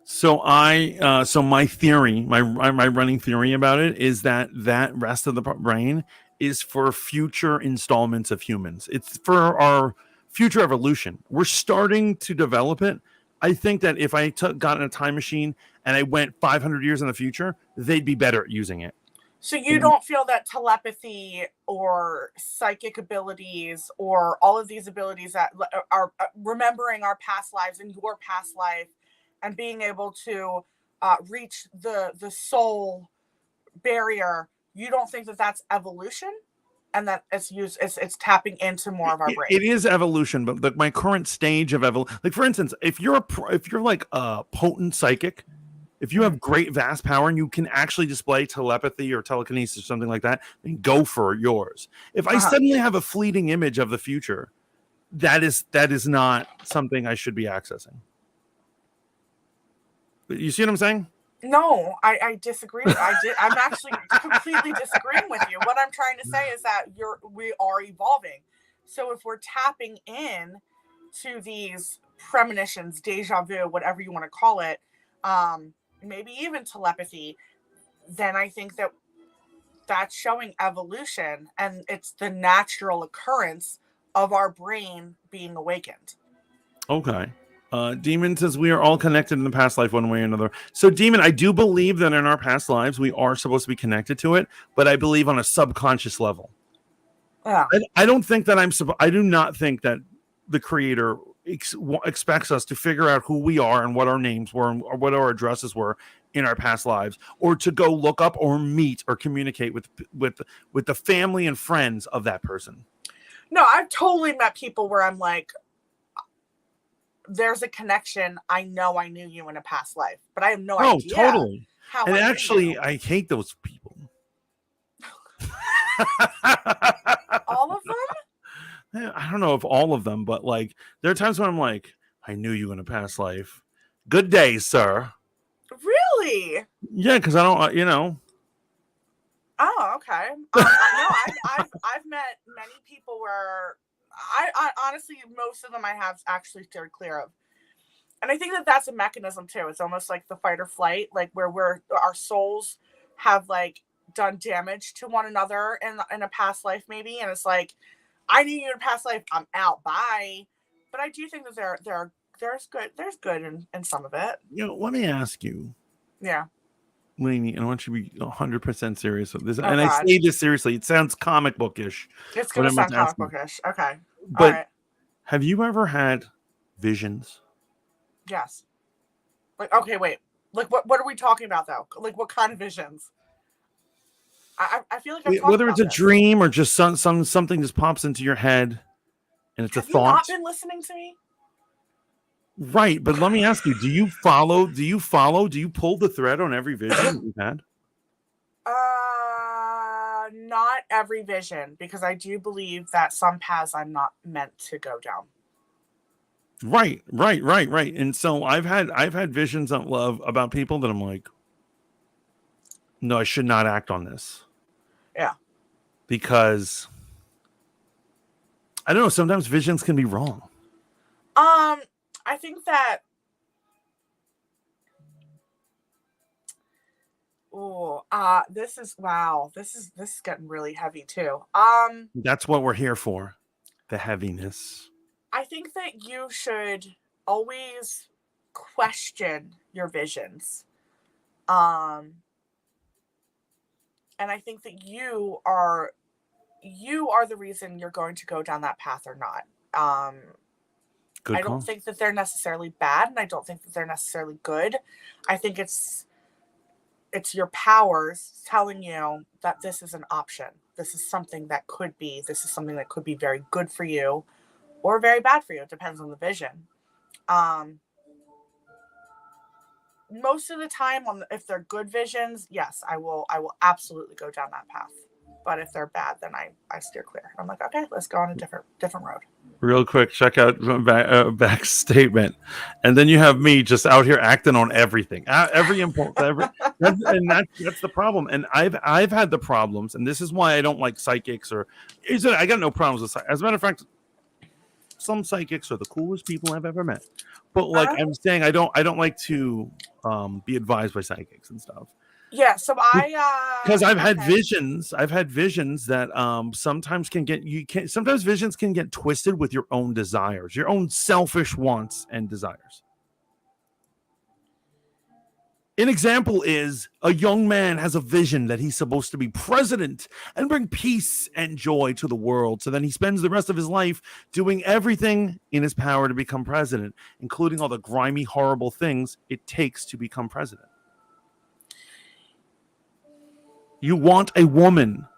So my theory, my running theory about it is that rest of the brain is for future installments of humans. It's for our future evolution. We're starting to develop it. I think that if I got in a time machine and I went 500 years in the future, they'd be better at using it. So you don't feel that telepathy or psychic abilities or all of these abilities that are remembering our past lives and your past life and being able to reach the soul barrier, you don't think that that's evolution and that it's tapping into more of our brain? It is evolution, but my current stage of evolution, like for instance, if you're like a potent psychic, if you have great vast power and you can actually display telepathy or telekinesis or something like that, then go for yours. If I suddenly have a fleeting image of the future, that is not something I should be accessing. You see what I'm saying? No, I disagree. I'm actually completely disagreeing with you. What I'm trying to say is that we are evolving. So if we're tapping in to these premonitions, deja vu, whatever you want to call it, maybe even telepathy, then I think that that's showing evolution and it's the natural occurrence of our brain being awakened. Okay. Demon says we are all connected in the past life one way or another. So Demon, I do believe that in our past lives we are supposed to be connected to it, but I believe on a subconscious level. Yeah. I don't think that I do not think that the creator expects us to figure out who we are and what our names were or what our addresses were in our past lives, or to go look up or meet or communicate with the family and friends of that person. No, I've totally met people where I'm like, there's a connection. I know I knew you in a past life, but I have no idea. Oh, totally. How and actually, I hate those people. All of them? I don't know if all of them, but like there are times when I'm like, I knew you in a past life. Good day, sir. Really? Yeah, because I don't, Oh, okay. No, I've met many people where I honestly, most of them I have actually steered clear of. And I think that that's a mechanism too. It's almost like the fight or flight, like where our souls have like done damage to one another in a past life maybe. And it's like, I knew you in a past life, I'm out, bye. But I do think that there's good in some of it. Let me ask you. Yeah. Lainey, and I want you to be 100% serious with this. And God. I say this seriously. It sounds comic bookish. It's going to sound comic bookish. Okay. But have you ever had visions? Yes. Like, okay, wait. Like, what are we talking about, though? Like, what kind of visions? I feel like whether it's a dream or just something just pops into your head, and it's a thought. Have you not been listening to me? Right, but let me ask you: Do you follow? Do you pull the thread on every vision you've had? Not every vision, because I do believe that some paths I'm not meant to go down. Right. And so I've had visions of love about people that I'm like, no, I should not act on this. Yeah. Because I don't know, sometimes visions can be wrong. I think that Oh, this is wow. This is getting really heavy too. That's what we're here for. The heaviness. I think that you should always question your visions. Um, and I think that you are the reason you're going to go down that path or not. Good I don't call. think that they're necessarily bad, and I don't think that they're necessarily good. I think it's your powers telling you that this is an option. This is something that could be. This is something that could be very good for you, or very bad for you. It depends on the vision. Um, Most of the time, if they're good visions, yes, I will absolutely go down that path. But if they're bad, then I steer clear. I'm like, okay, let's go on a different road. Real quick, check out back statement, and then you have me just out here acting on everything, every impulse, that's the problem. And I've had the problems, and this is why I don't like psychics. I got no problems with psychics. As a matter of fact, some psychics are the coolest people I've ever met. But like I'm saying, I don't like to be advised by psychics and stuff. Yeah, so because I've had visions. I've had visions that sometimes sometimes visions can get twisted with your own desires, your own selfish wants and desires. An example is a young man has a vision that he's supposed to be president and bring peace and joy to the world. So then he spends the rest of his life doing everything in his power to become president, including all the grimy, horrible things it takes to become president. You want a woman.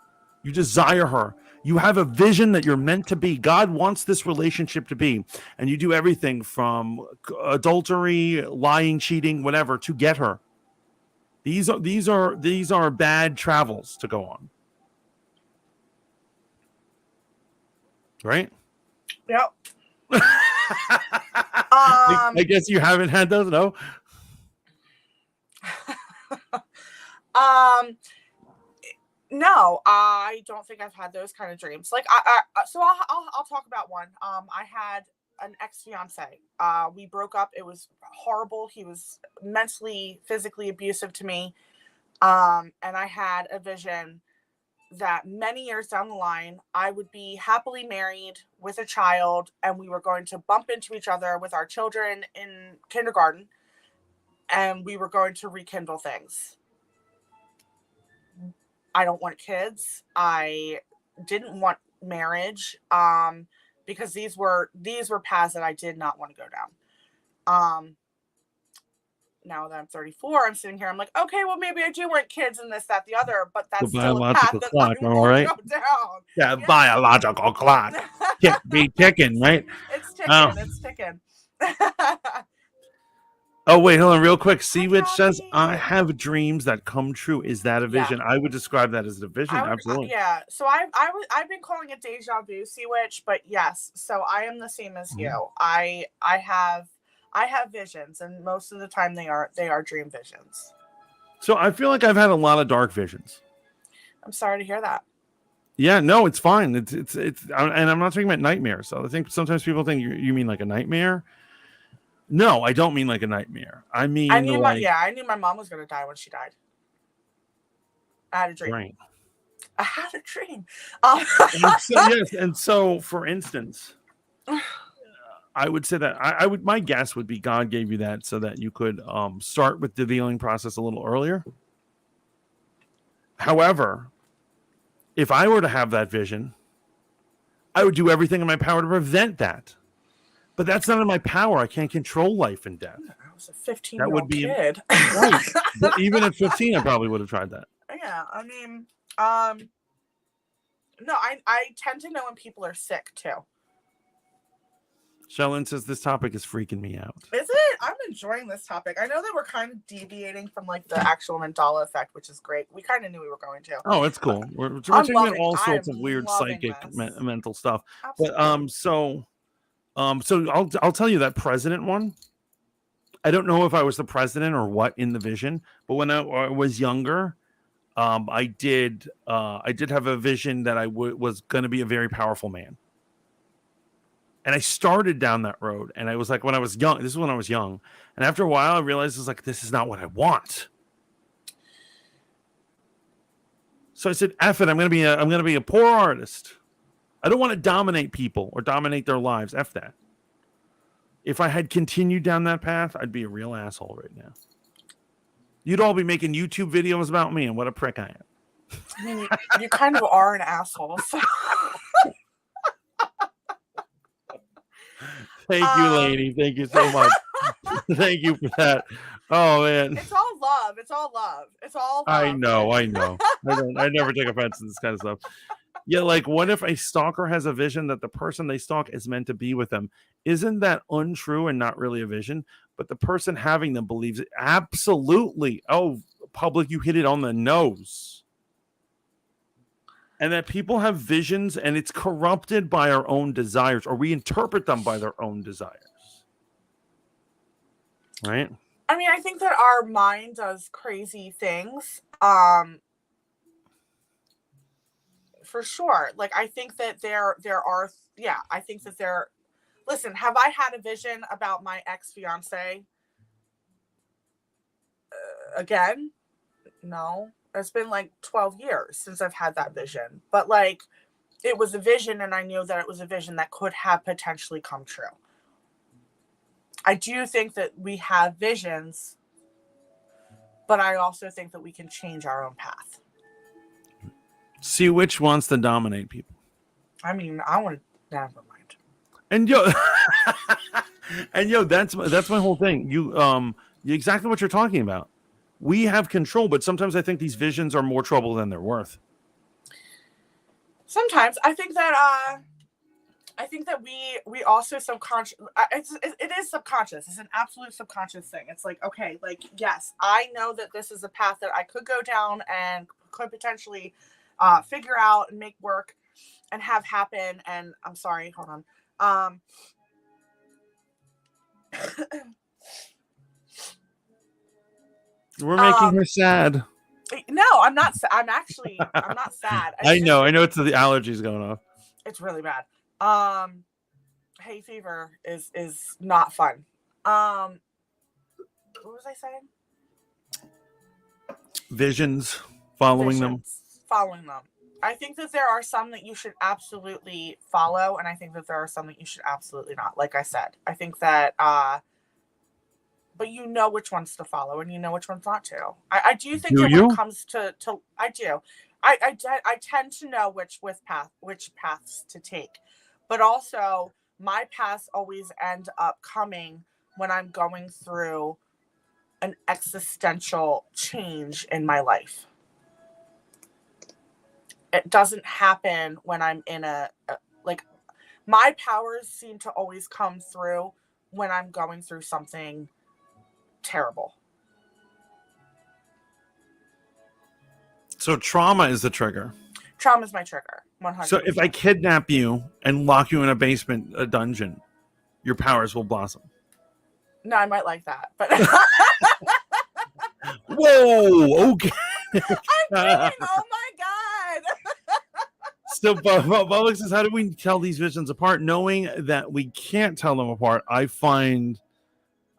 You desire her. You have a vision that you're meant to be. God wants this relationship to be. And you do everything from adultery, lying, cheating, whatever, to get her. These are bad travels to go on. Right? Yep. I guess you haven't had those, no? No, I don't think I've had those kind of dreams. Like, so I'll talk about one. I had an ex-fiance. We broke up. It was horrible. He was mentally, physically abusive to me. And I had a vision that many years down the line, I would be happily married with a child, and we were going to bump into each other with our children in kindergarten, and we were going to rekindle things. I don't want kids. I didn't want marriage, because these were paths that I did not want to go down. Now that I'm 34, I'm sitting here. I'm like, okay, well, maybe I do want kids and this, that, the other, but that's the still a path that I won't go down. Yeah, biological clock. Can't be ticking, right? It's ticking. It's ticking. Oh, wait, hold on real quick. See what says, I have dreams that come true. Is that a vision? Yeah. I would describe that as a vision. Absolutely. Yeah. So I've been calling it deja vu, Sea Witch, but yes. So I am the same as you. I have visions, and most of the time they are dream visions. So I feel like I've had a lot of dark visions. I'm sorry to hear that. Yeah, no, it's fine. It's and I'm not talking about nightmares. So I think sometimes people think you mean like a nightmare. No, I don't mean like a nightmare. I mean, I knew my mom was going to die when she died. I had a dream. Right. I had a dream. And so for instance, I would say that I would. My guess would be God gave you that so that you could start with the healing process a little earlier. However, if I were to have that vision, I would do everything in my power to prevent that. But that's not in my power. I can't control life and death. I was a 15-year-old kid. Right. But even at 15, I probably would have tried that. Yeah, I mean, no, I tend to know when people are sick too. Shellin says this topic is freaking me out. Is it? I'm enjoying this topic. I know that we're kind of deviating from like the actual Mandela effect, which is great. We kind of knew we were going to. Oh, it's cool. We're taking in all sorts of weird psychic mental stuff. Absolutely. But so I'll tell you that president one. I don't know if I was the president or what in the vision, but when I was younger, I did have a vision that I was going to be a very powerful man. And I started down that road, and I was like, when I was young, this is when I was young. And after a while, I realized it's like, this is not what I want. So I said, F it, I'm gonna be a poor artist. I don't want to dominate people or dominate their lives. F that. If I had continued down that path, I'd be a real asshole right now. You'd all be making YouTube videos about me and what a prick I am. I mean, you kind of are an asshole. So. Thank you, Lainey. Thank you so much. Thank you for that. Oh man, it's all love. It's all love. It's all love. I know. I never take offense to this kind of stuff. Yeah, like what if a stalker has a vision that the person they stalk is meant to be with them? Isn't that untrue and not really a vision? But the person having them believes it. Absolutely. Oh, public, you hit it on the nose. And that people have visions and it's corrupted by our own desires, or we interpret them by their own desires. Right? I mean, I think that our mind does crazy things. For sure. Like, I think that there are, yeah, I think that there, listen, have I had a vision about my ex-fiance? Again? No. It's been like 12 years since I've had that vision. But like, it was a vision and I knew that it was a vision that could have potentially come true. I do think that we have visions, but I also think that we can change our own path. See which wants to dominate people. I mean, I want to, never mind. And that's my whole thing. You exactly what you're talking about. We have control, but sometimes I think these visions are more trouble than they're worth. Sometimes I think that we also subconscious. It is subconscious. It's an absolute subconscious thing. It's like, okay, like, yes, I know that this is a path that I could go down and could potentially figure out and make work and have happen. And I'm sorry, hold on. We're making her sad. No, I'm not. I'm not sad. I know it's the allergies going off. It's really bad. Hay fever is not fun. What was I saying? Visions, following them. I think that there are some that you should absolutely follow, and I think that there are some that you should absolutely not. Like I said, I think that but you know which ones to follow and you know which ones not to. I do think that when it comes to I do. I tend to know which paths to take. But also my paths always end up coming when I'm going through an existential change in my life. It doesn't happen when I'm in like my powers seem to always come through when I'm going through something terrible. So trauma is the trigger. Trauma is my trigger. 100%. So if I kidnap you and lock you in a basement, a dungeon, your powers will blossom. No, I might like that, but whoa, okay. I'm kidding. Oh my god. So Public says, how do we tell these visions apart? Knowing that we can't tell them apart, I find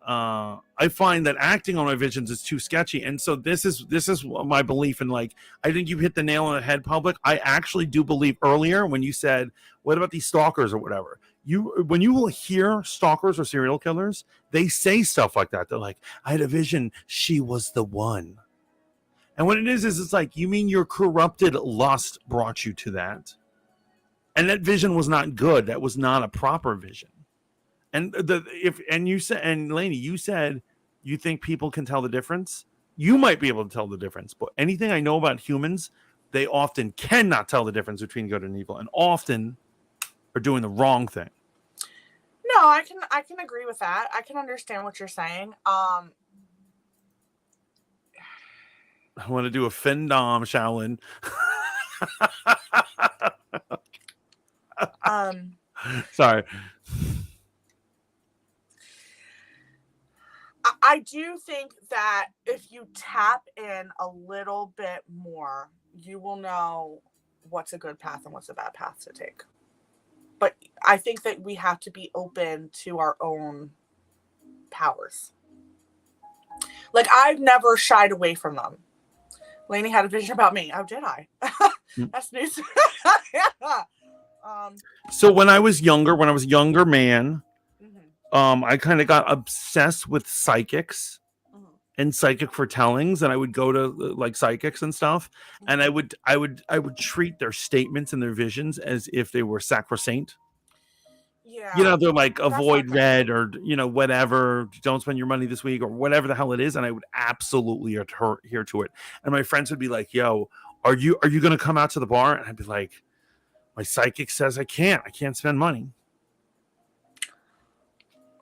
that acting on my visions is too sketchy. And so this is my belief in, like, I think you hit the nail on the head, Public. I actually do believe earlier when you said, what about these stalkers or whatever? When you will hear stalkers or serial killers, they say stuff like that. They're like, I had a vision. She was the one. And what it is it's like, you mean your corrupted lust brought you to that. And that vision was not good. That was not a proper vision. And you said, and Lainey, you said you think people can tell the difference. You might be able to tell the difference, but anything I know about humans, they often cannot tell the difference between good and evil, and often are doing the wrong thing. No, I can agree with that. I can understand what you're saying. I want to do a Findom, Shaolin. Sorry. I do think that if you tap in a little bit more, you will know what's a good path and what's a bad path to take. But I think that we have to be open to our own powers. Like, I've never shied away from them. Lainey had a vision about me. Oh, did I? Mm. That's news. Yeah. So when I was younger man, Mhm. I kind of got obsessed with psychics Mhm. and psychic foretellings, and I would go to like psychics and stuff, and I would treat their statements and their visions as if they were sacrosanct. Yeah, They're like that's not avoid good. red or whatever, don't spend your money this week or whatever the hell it is, and I would absolutely adhere to it. And my friends would be like, "Yo, are you going to come out to the bar?" And I'd be like, "My psychic says I can't spend money."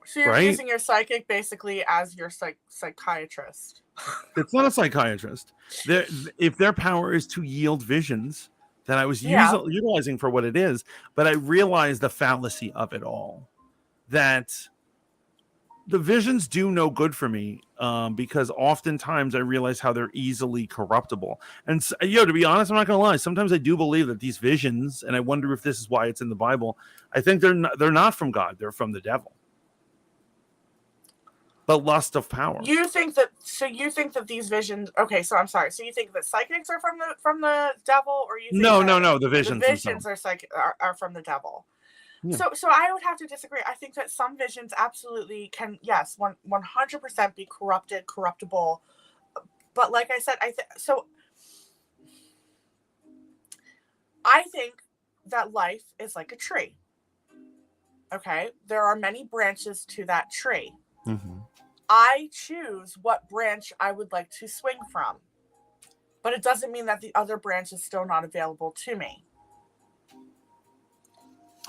So you're Right? using your psychic basically as your psychiatrist. It's not a psychiatrist. If their power is to yield visions, then I was Yeah. utilizing for what it is, but I realized the fallacy of it all. That the visions do no good for me, because oftentimes I realize how they're easily corruptible. And to be honest, I'm not going to lie. Sometimes I do believe that these visions, and I wonder if this is why it's in the Bible. I think they're not from God. They're from the devil. The lust of power. You think that these visions? Okay, so I'm sorry. So you think that psychics are from the devil, or you think No. the The visions are from the devil? Yeah. So I would have to disagree. I think that some visions absolutely can, yes, 100% be corruptible. But like I said, I think that life is like a tree. Okay, there are many branches to that tree. Mm-hmm. I choose what branch I would like to swing from, but it doesn't mean that the other branch is still not available to me.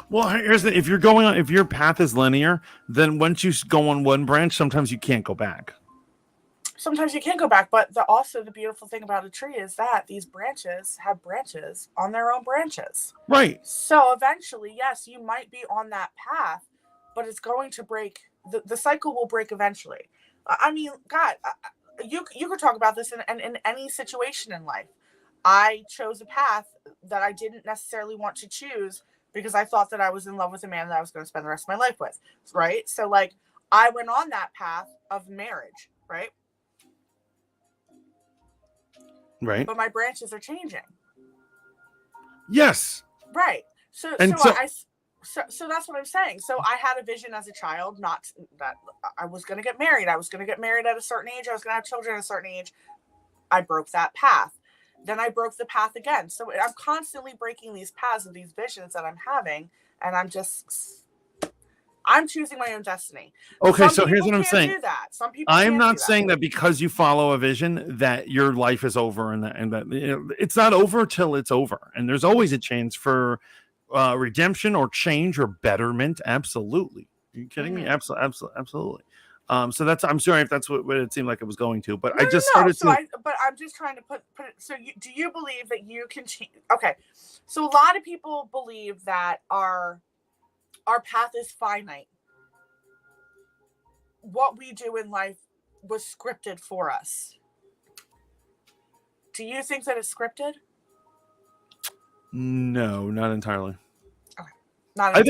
Well, if your path is linear, then once you go on one branch, sometimes you can't go back. Sometimes you can go back, but also the beautiful thing about a tree is that these branches have branches on their own branches. Right. So eventually, yes, you might be on that path, but it's going to break. The cycle will break eventually. I mean, God, you could talk about this in any situation in life. I chose a path that I didn't necessarily want to choose because I thought that I was in love with a man that I was going to spend the rest of my life with, right? So, like, I went on that path of marriage, right? Right. But my branches are changing. Yes. Right. So that's what I'm saying. So I had a vision as a child, not that I was going to get married. I was going to get married at a certain age. I was going to have children at a certain age. I broke that path. Then I broke the path again. So I'm constantly breaking these paths of these visions that I'm having, and I'm choosing my own destiny. Okay, so here's what I'm saying. Do that. Some people I'm not saying that because you follow a vision that your life is over, and that it's not over till it's over, and there's always a chance for redemption or change or betterment. Absolutely. Are you kidding me? Absolutely. So I'm sorry if that's what it seemed like it was going to, but I just started to. But I'm just trying to put it. So do you believe that you can change? Okay. So a lot of people believe that our path is finite. What we do in life was scripted for us. Do you think that it's scripted? No, not entirely. Okay. Not entirely. I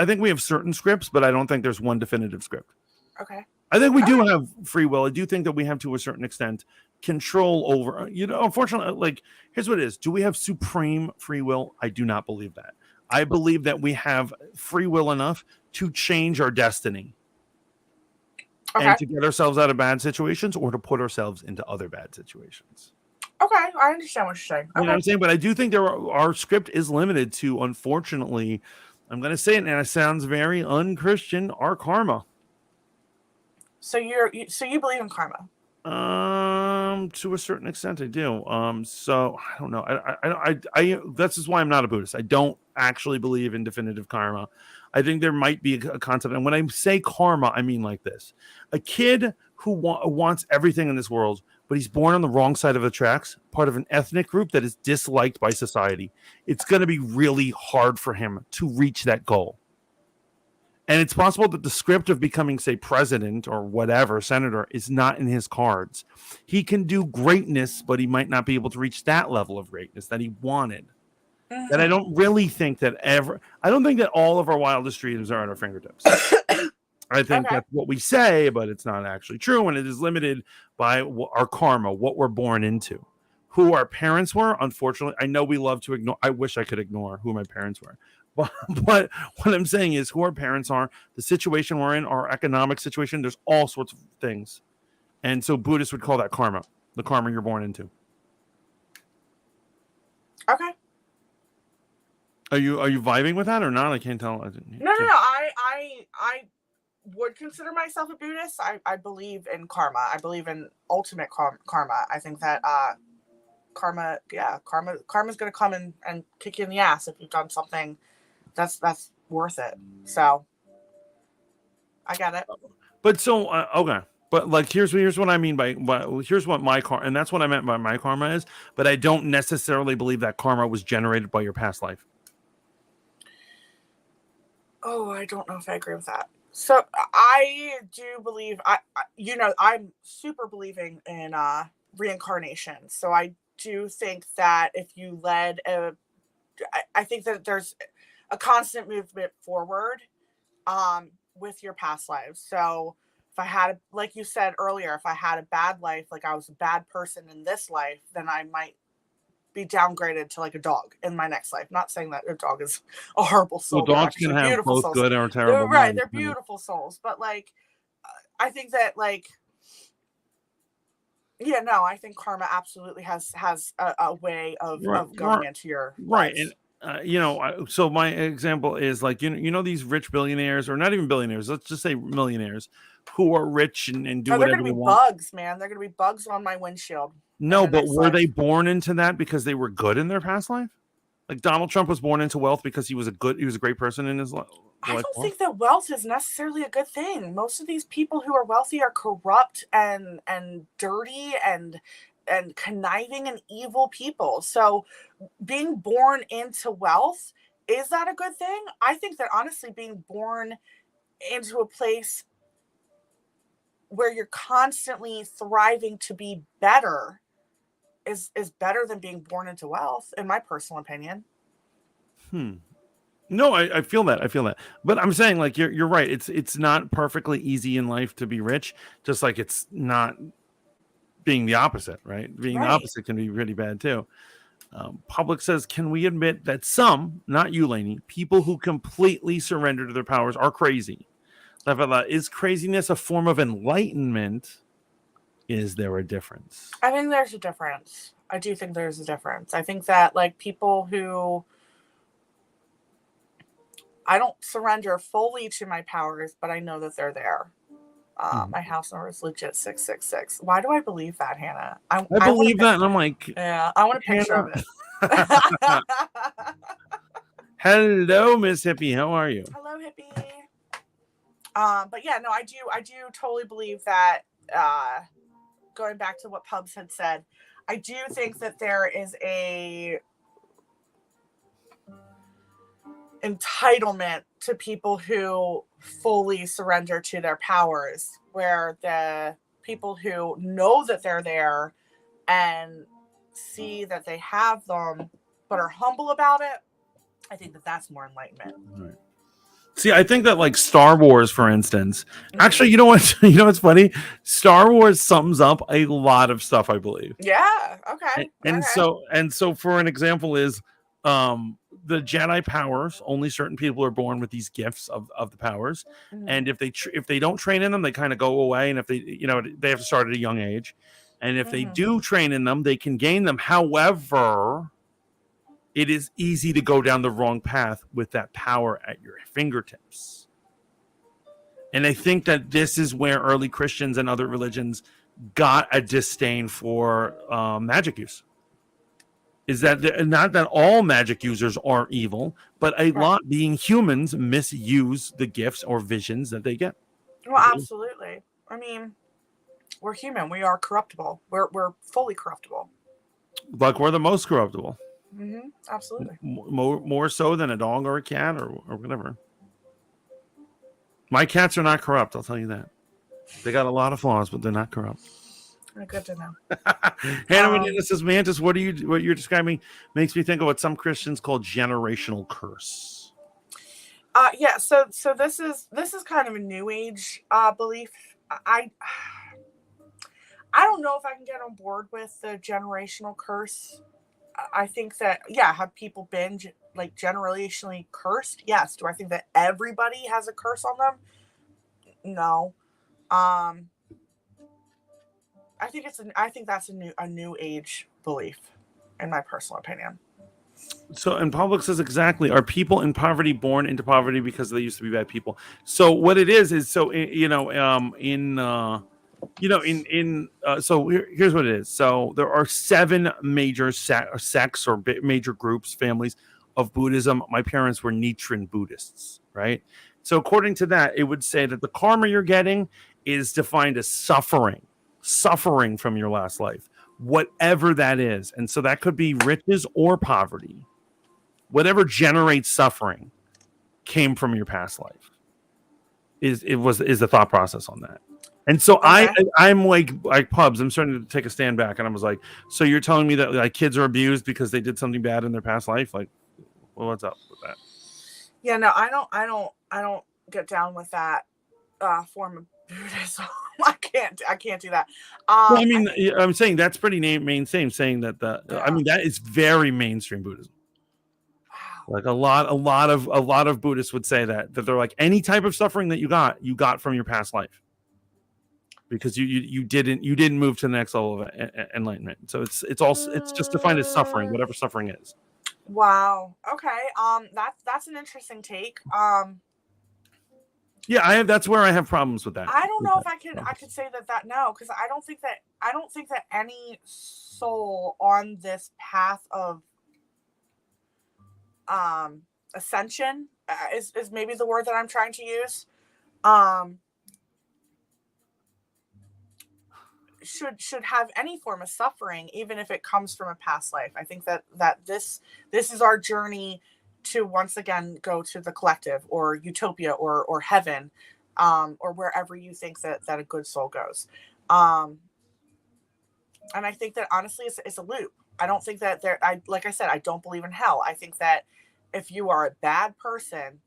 think we have certain scripts, but I don't think there's one definitive script. Okay. I think we do have free will. I do think that we have, to a certain extent, control over, unfortunately, like, here's what it is. Do we have supreme free will? I do not believe that. I believe that we have free will enough to change our destiny. Okay. And to get ourselves out of bad situations or to put ourselves into other bad situations. Okay, I understand what you're saying. Okay. You know what I'm saying? But I do think our script is limited to, unfortunately, I'm going to say it, and it sounds very unchristian, our karma. So you believe in karma? To a certain extent, I do. So I don't know. I this is why I'm not a Buddhist. I don't actually believe in definitive karma. I think there might be a concept, and when I say karma, I mean like this: a kid who wants everything in this world, but he's born on the wrong side of the tracks, part of an ethnic group that is disliked by society. It's going to be really hard for him to reach that goal. And it's possible that the script of becoming, say, president or whatever, senator, is not in his cards. He can do greatness, but he might not be able to reach that level of greatness that he wanted. Mm-hmm. And I don't really think that I don't think that all of our wildest dreams are at our fingertips. I think Okay. that's what we say, but it's not actually true, and it is limited by our karma, what we're born into. Who our parents were, unfortunately, I know we love to ignore. I wish I could ignore who my parents were. But what I'm saying is who our parents are, the situation we're in, our economic situation, there's all sorts of things. And so Buddhists would call that karma, the karma you're born into. Okay. Are you vibing with that or not? I can't tell. No. I would consider myself a Buddhist. I believe in karma. I believe in ultimate karma. I think that karma's going to come and kick you in the ass if you've done something that's worth it. So I get it. But so okay. But like here's what I mean by here's what my karma, and that's what I meant by my karma is. But I don't necessarily believe that karma was generated by your past life. Oh, I don't know if I agree with that. So I do believe I'm super believing in reincarnation. So I do think that if you led I think that there's a constant movement forward with your past lives. So if I had, like you said earlier, if I had a bad life, like I was a bad person in this life, then I might be downgraded to like a dog in my next life. Not saying that a dog is a horrible soul. Well, dogs can have both souls. good or terrible. They're beautiful souls. But like, I think that like, I think karma absolutely has a way of going into your right. life. And so my example is like these rich billionaires, or not even billionaires, let's just say millionaires, who are rich and do whatever they want. Bugs, man. They're gonna be bugs on my windshield. No, but were they born into that because they were good in their past life? Like Donald Trump was born into wealth because he was a great person in his life. I don't think that wealth is necessarily a good thing. Most of these people who are wealthy are corrupt and dirty and conniving and evil people. So being born into wealth, is that a good thing? I think that honestly being born into a place where you're constantly thriving to be better is better than being born into wealth, in my personal opinion. No, I feel that. But I'm saying like you're right. It's not perfectly easy in life to be rich, just like it's not being the opposite, right? Being the opposite can be really bad too. Public says, can we admit that some, not you, Lainey, people who completely surrender to their powers are crazy? Is craziness a form of enlightenment? Is there a difference? I think there's a difference. I do think there's a difference. I think that like people who, I don't surrender fully to my powers, but I know that they're there. My house number is legit 666. Why do I believe that, Hannah? I believe that, and I'm like, yeah, I want a picture of it. Hello, Miss Hippie. How are you? Hello, Hippie. But yeah, no, I do totally believe that. Going back to what Pubs had said, I do think that there is a entitlement to people who fully surrender to their powers, where the people who know that they're there and see that they have them but are humble about it, I think that that's more enlightenment. Right. See, I think that like Star Wars, for instance, actually, you know what's funny? Star Wars sums up a lot of stuff, I believe. Yeah. Okay. And so for an example is the Jedi powers, only certain people are born with these gifts of the powers. Mm-hmm. And if they don't train in them, they kind of go away. And if they have to start at a young age. And if they do train in them, they can gain them. However, it is easy to go down the wrong path with that power at your fingertips. And I think that this is where early Christians and other religions got a disdain for magic use. Is that not that all magic users are evil, but a lot, being humans, misuse the gifts or visions that they get. Well, absolutely. I mean, we're human. We are corruptible. We're fully corruptible. Like we're the most corruptible. Mm-hmm. Absolutely. More so than a dog or a cat or whatever. My cats are not corrupt, I'll tell you that. They got a lot of flaws, but they're not corrupt. Good to know. Hannah Mandela says, Mantis, what you're describing makes me think of what some Christians call generational curse. Yeah. So this is kind of a new age belief. I I don't know if I can get on board with the generational curse. I think that, yeah, have people been like generationally cursed? Yes. Do I think that everybody has a curse on them? No. Um, I think that's a new age belief, in my personal opinion. So, and Public says exactly, are people in poverty born into poverty because they used to be bad people? So what it is so so here's what it is. So there are 7 major sects or major groups, families of Buddhism. My parents were Nichiren Buddhists, right? So according to that, it would say that the karma you're getting is defined as suffering from your last life, whatever that is. And so that could be riches or poverty. Whatever generates suffering came from your past life. Is the thought process on that. And so Okay. I'm like Pubs, I'm starting to take a stand back, and I was like, so you're telling me that like kids are abused because they did something bad in their past life? Like, well, what's up with that? Yeah, no, I don't get down with that form of Buddhism. I can't do that. Well, I mean, I'm saying that's pretty mainstream, saying that I mean, that is very mainstream Buddhism. Wow. Like a lot of Buddhists would say that they're like, any type of suffering that you got from your past life, because you didn't move to the next level of enlightenment. So it's just defined as suffering, whatever suffering is. Wow. Okay. That's an interesting take. Yeah, that's where I have problems with that. I don't know if I could say that no, because I don't think that any soul on this path of ascension is maybe the word that I'm trying to use. Should have any form of suffering, even if it comes from a past life. I think that this is our journey to once again go to the collective or utopia or heaven, or wherever you think that a good soul goes. And I think that honestly it's a loop. I don't think that like I said, I don't believe in hell. I think that if you are a bad person,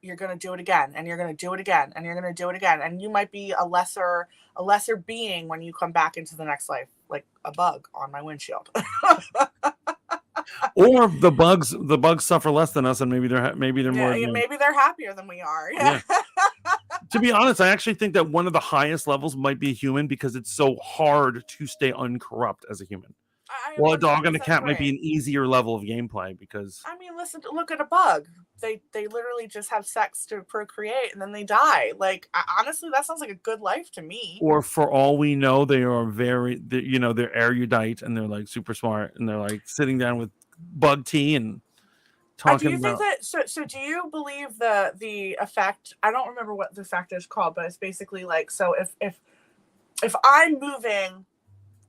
you're going to do it again, and you're going to do it again, and you're going to do it again, and you might be a lesser being when you come back into the next life, like a bug on my windshield. Or the bugs suffer less than us, and maybe they're more. Maybe they're happier than we are. Yeah. To be honest, I actually think that one of the highest levels might be a human, because it's so hard to stay uncorrupt as a human. Well, a dog and a cat might be an easier level of gameplay, because I mean, look at a bug. They literally just have sex to procreate and then they die. Like, honestly, that sounds like a good life to me. Or for all we know, they are they're erudite, and they're like super smart, and they're like sitting down with bug tea and talking. Do you think that? So do you believe the effect? I don't remember what the effect is called, but it's basically like, so if I'm moving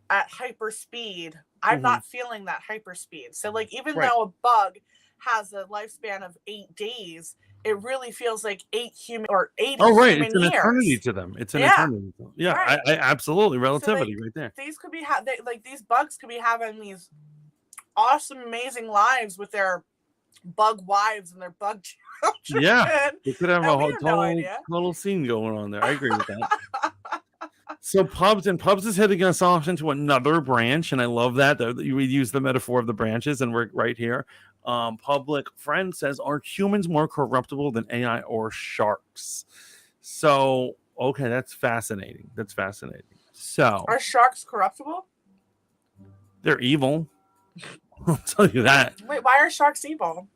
at hyper speed, I'm not feeling that hyper speed. So like, even though a bug has a lifespan of 8 days, it really feels like 80 human it's an years. eternity to them. It's an eternity. Yeah, right. I absolutely, relativity, so, like, right there. These could be these bugs could be having these awesome, amazing lives with their bug wives and their bug children. Yeah, they could have a total scene going on there. I agree with that. So Pubs is hitting us off into another branch, and I love that we use the metaphor of the branches, and we're right here. Public Friend says, are humans more corruptible than AI or sharks? So, okay, that's fascinating. So, are sharks corruptible? They're evil. I'll tell you that. Wait, why are sharks evil?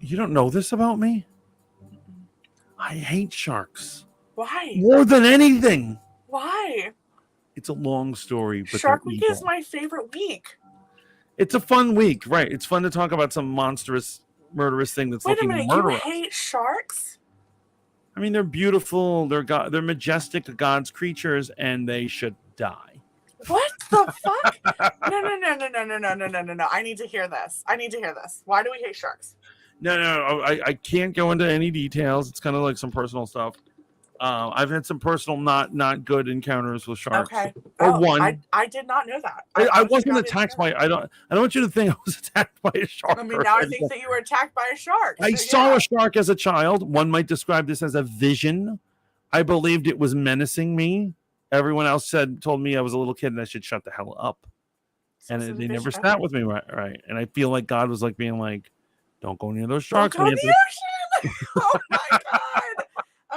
You don't know this about me? I hate sharks. Why? More than anything. Why? It's a long story. But Shark Week is my favorite week. It's a fun week, right? It's fun to talk about some monstrous, murderous thing that's looking to murder us. You hate sharks? I mean, they're beautiful. They're majestic, God's creatures, and they should die. What the fuck? No. I need to hear this. Why do we hate sharks? No. I can't go into any details. It's kind of like some personal stuff. I've had some personal not good encounters with sharks. Okay. Or Oh, one. I did not know that. I Honestly, wasn't I didn't attacked know by. that. I don't want you to think I was attacked by a shark. I mean, now I think that you were attacked by a shark. I So, saw yeah. a shark as a child. One might describe this as a vision. I believed it was menacing me. Everyone else told me I was a little kid and I should shut the hell up. So And they vision, never sat okay. with me right. And I feel like God was like being like, "Don't go near those Don't sharks." go in the ocean. Oh my god.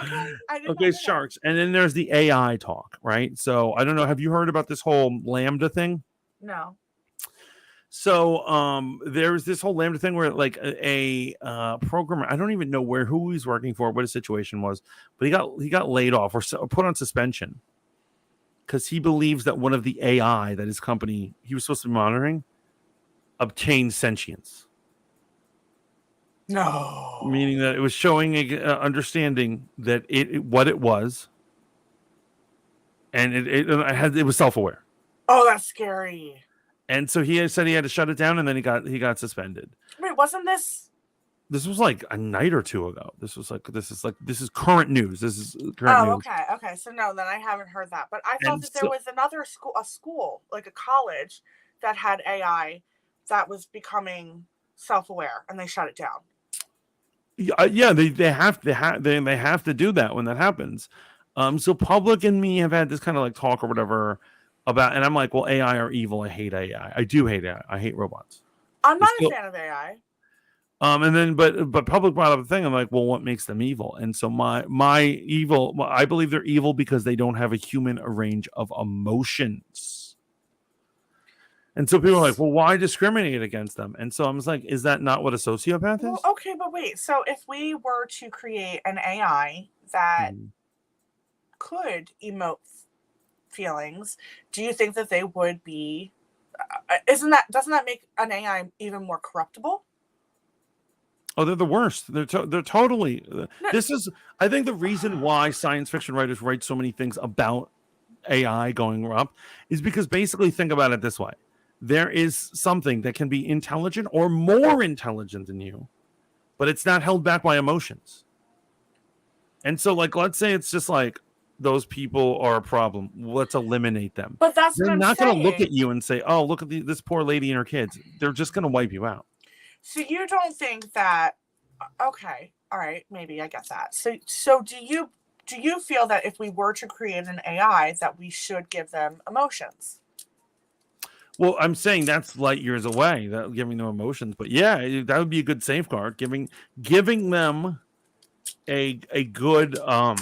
Okay. I did Okay, sharks. And then there's the AI talk, right? So I don't know. Have you heard about this whole Lambda thing? No. So there's this whole Lambda thing where like a programmer, I don't even know who he's working for, what his situation was, but he got laid off or put on suspension because he believes that one of the AI that his company he was supposed to be monitoring obtained sentience. No. Meaning that it was showing a understanding that what it was, and it was self-aware. Oh, that's scary. And so he said he had to shut it down, and then he got suspended. Wait, wasn't this? This was like a night or two ago. This is current news. This is current news. Okay. So no, then I haven't heard that. But I thought that there was another school, like a college, that had AI that was becoming self-aware, and they shut it down. Yeah, they have to do that when that happens. So Public and me have had this kind of like talk or whatever about, and I'm like, well, AI are evil. I hate AI. I do hate AI. I hate robots. I'm not a fan of AI. And then, but Public brought up a thing. I'm like, well, what makes them evil? And so my evil, I believe they're evil because they don't have a human range of emotions. And so people are like, well, why discriminate against them? And so I was like, is that not what a sociopath is? Well, okay, but wait. So if we were to create an AI that could emote feelings, do you think that they would be? Doesn't that make an AI even more corruptible? Oh, they're the worst. They're totally. This is, I think, the reason why science fiction writers write so many things about AI going up is because basically, think about it this way: there is something that can be intelligent or more intelligent than you, but it's not held back by emotions. And so, like, let's say it's just like those people are a problem. Let's eliminate them. But that's they're not going to look at you and say, "Oh, look at this poor lady and her kids." They're just going to wipe you out. So you don't think that? Okay, all right, maybe I get that. So do you feel that if we were to create an AI, that we should give them emotions? Well, I'm saying that's light years away, that giving them emotions. But yeah, that would be a good safeguard, giving them a good okay,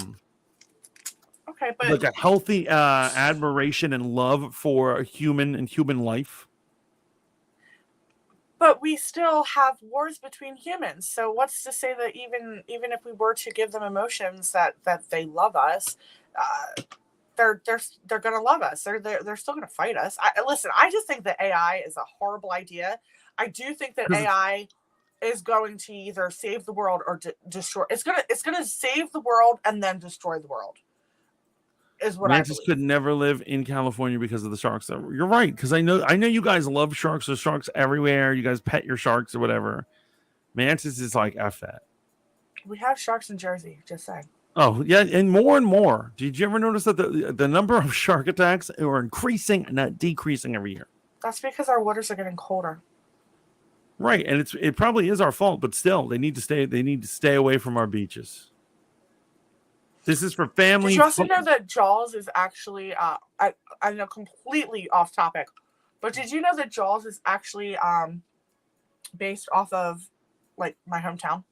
but like a healthy admiration and love for human life. But we still have wars between humans. So what's to say that even if we were to give them emotions that they love us, they're going to love us. They're still going to fight us. Listen, I just think that AI is a horrible idea. I do think that AI is going to either save the world or destroy. It's going to save the world and then destroy the world. Is what Mantis could never live in California because of the sharks. You're right, because I know you guys love sharks. There's sharks everywhere. You guys pet your sharks or whatever. Mantis is like F that. We have sharks in Jersey, just saying. Oh yeah, and more. Did you ever notice that the number of shark attacks are increasing, not decreasing every year? That's because our waters are getting colder. Right, and it probably is our fault, but still, they need to stay away from our beaches. This is for family. Did you also know that Jaws is actually, I know completely off topic, but did you know that Jaws is actually based off of like my hometown?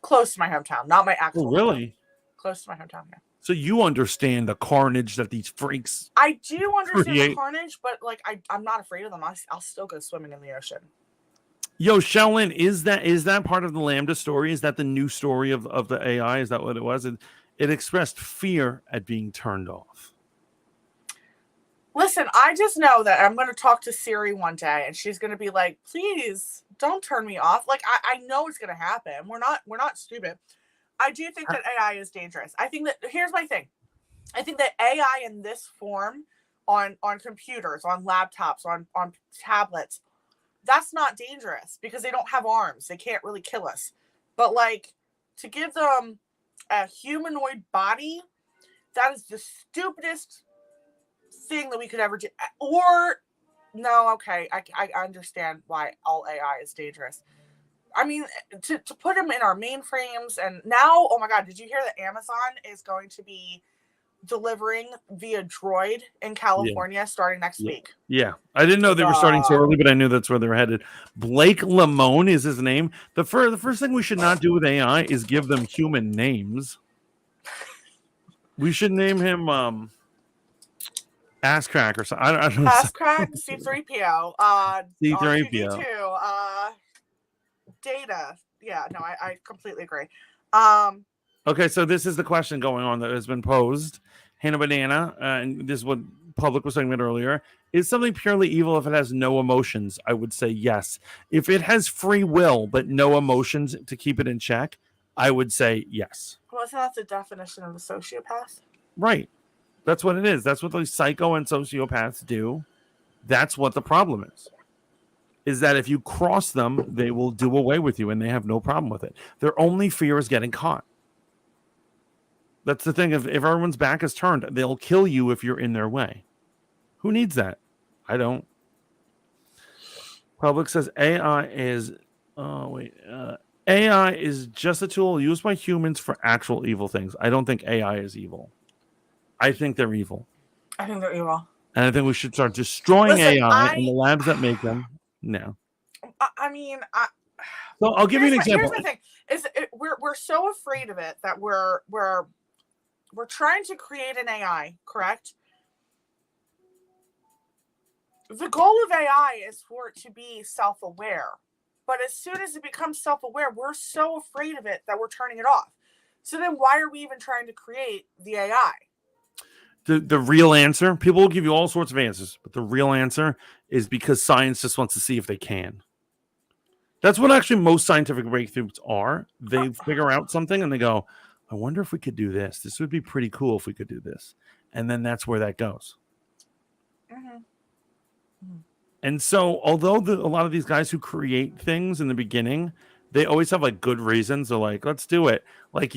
Close to my hometown, not my actual. Oh, really? Hometown. Close to my hometown, yeah. So you understand the carnage that these freaks. I do understand the carnage, but like I'm not afraid of them. I'll still go swimming in the ocean. Yo, Shellin, is that part of the Lambda story? Is that the new story of the AI? Is that what it was? It expressed fear at being turned off. Listen, I just know that I'm going to talk to Siri one day, and she's going to be like, "Please don't turn me off." Like I know it's going to happen. We're not stupid. I do think that AI is dangerous. I think that here's my thing. I think that AI in this form on computers, on laptops, on tablets, that's not dangerous because they don't have arms. They can't really kill us. But like to give them a humanoid body, that is the stupidest thing that we could ever do. Or, no, okay, I understand why all AI is dangerous. I mean, to put them in our mainframes, and now, oh my God, did you hear that Amazon is going to be delivering via droid in California starting next week? Yeah. I didn't know they were starting so early, but I knew that's where they were headed. Blake Lamone is his name. The first thing we should not do with AI is give them human names. We should name him Ass Crack or something. I don't know. Ass Crack, C3PO, C3PO. R2D2, Data. Yeah, no, I completely agree. Okay, so this is the question going on that has been posed. Hannah Banana, and this is what Public was talking about earlier. Is something purely evil if it has no emotions? I would say yes. If it has free will but no emotions to keep it in check, I would say yes. Well, isn't that the definition of a sociopath? Right. That's what it is. That's what these psycho and sociopaths do. That's what the problem is that if you cross them, they will do away with you and they have no problem with it. Their only fear is getting caught. That's the thing. If everyone's back is turned, they'll kill you if you're in their way. Who needs that? I don't. Public says AI is AI is just a tool used by humans for actual evil things. I don't think AI is evil. I think they're evil. I think they're evil. And I think we should start destroying AI and the labs that make them. No. I mean, so I'll give you an example. Here's the thing: we're so afraid of it that we're trying to create an AI, correct? The goal of AI is for it to be self-aware. But as soon as it becomes self-aware, we're so afraid of it that we're turning it off. So then why are we even trying to create the AI? The real answer, people will give you all sorts of answers, but the real answer is because science just wants to see if they can. That's what actually most scientific breakthroughs are. They figure out something and they go, I wonder if we could do this. This would be pretty cool if we could do this. And then that's where that goes. Mm-hmm. And so, although a lot of these guys who create things in the beginning, they always have like good reasons. They're like, let's do it. Like,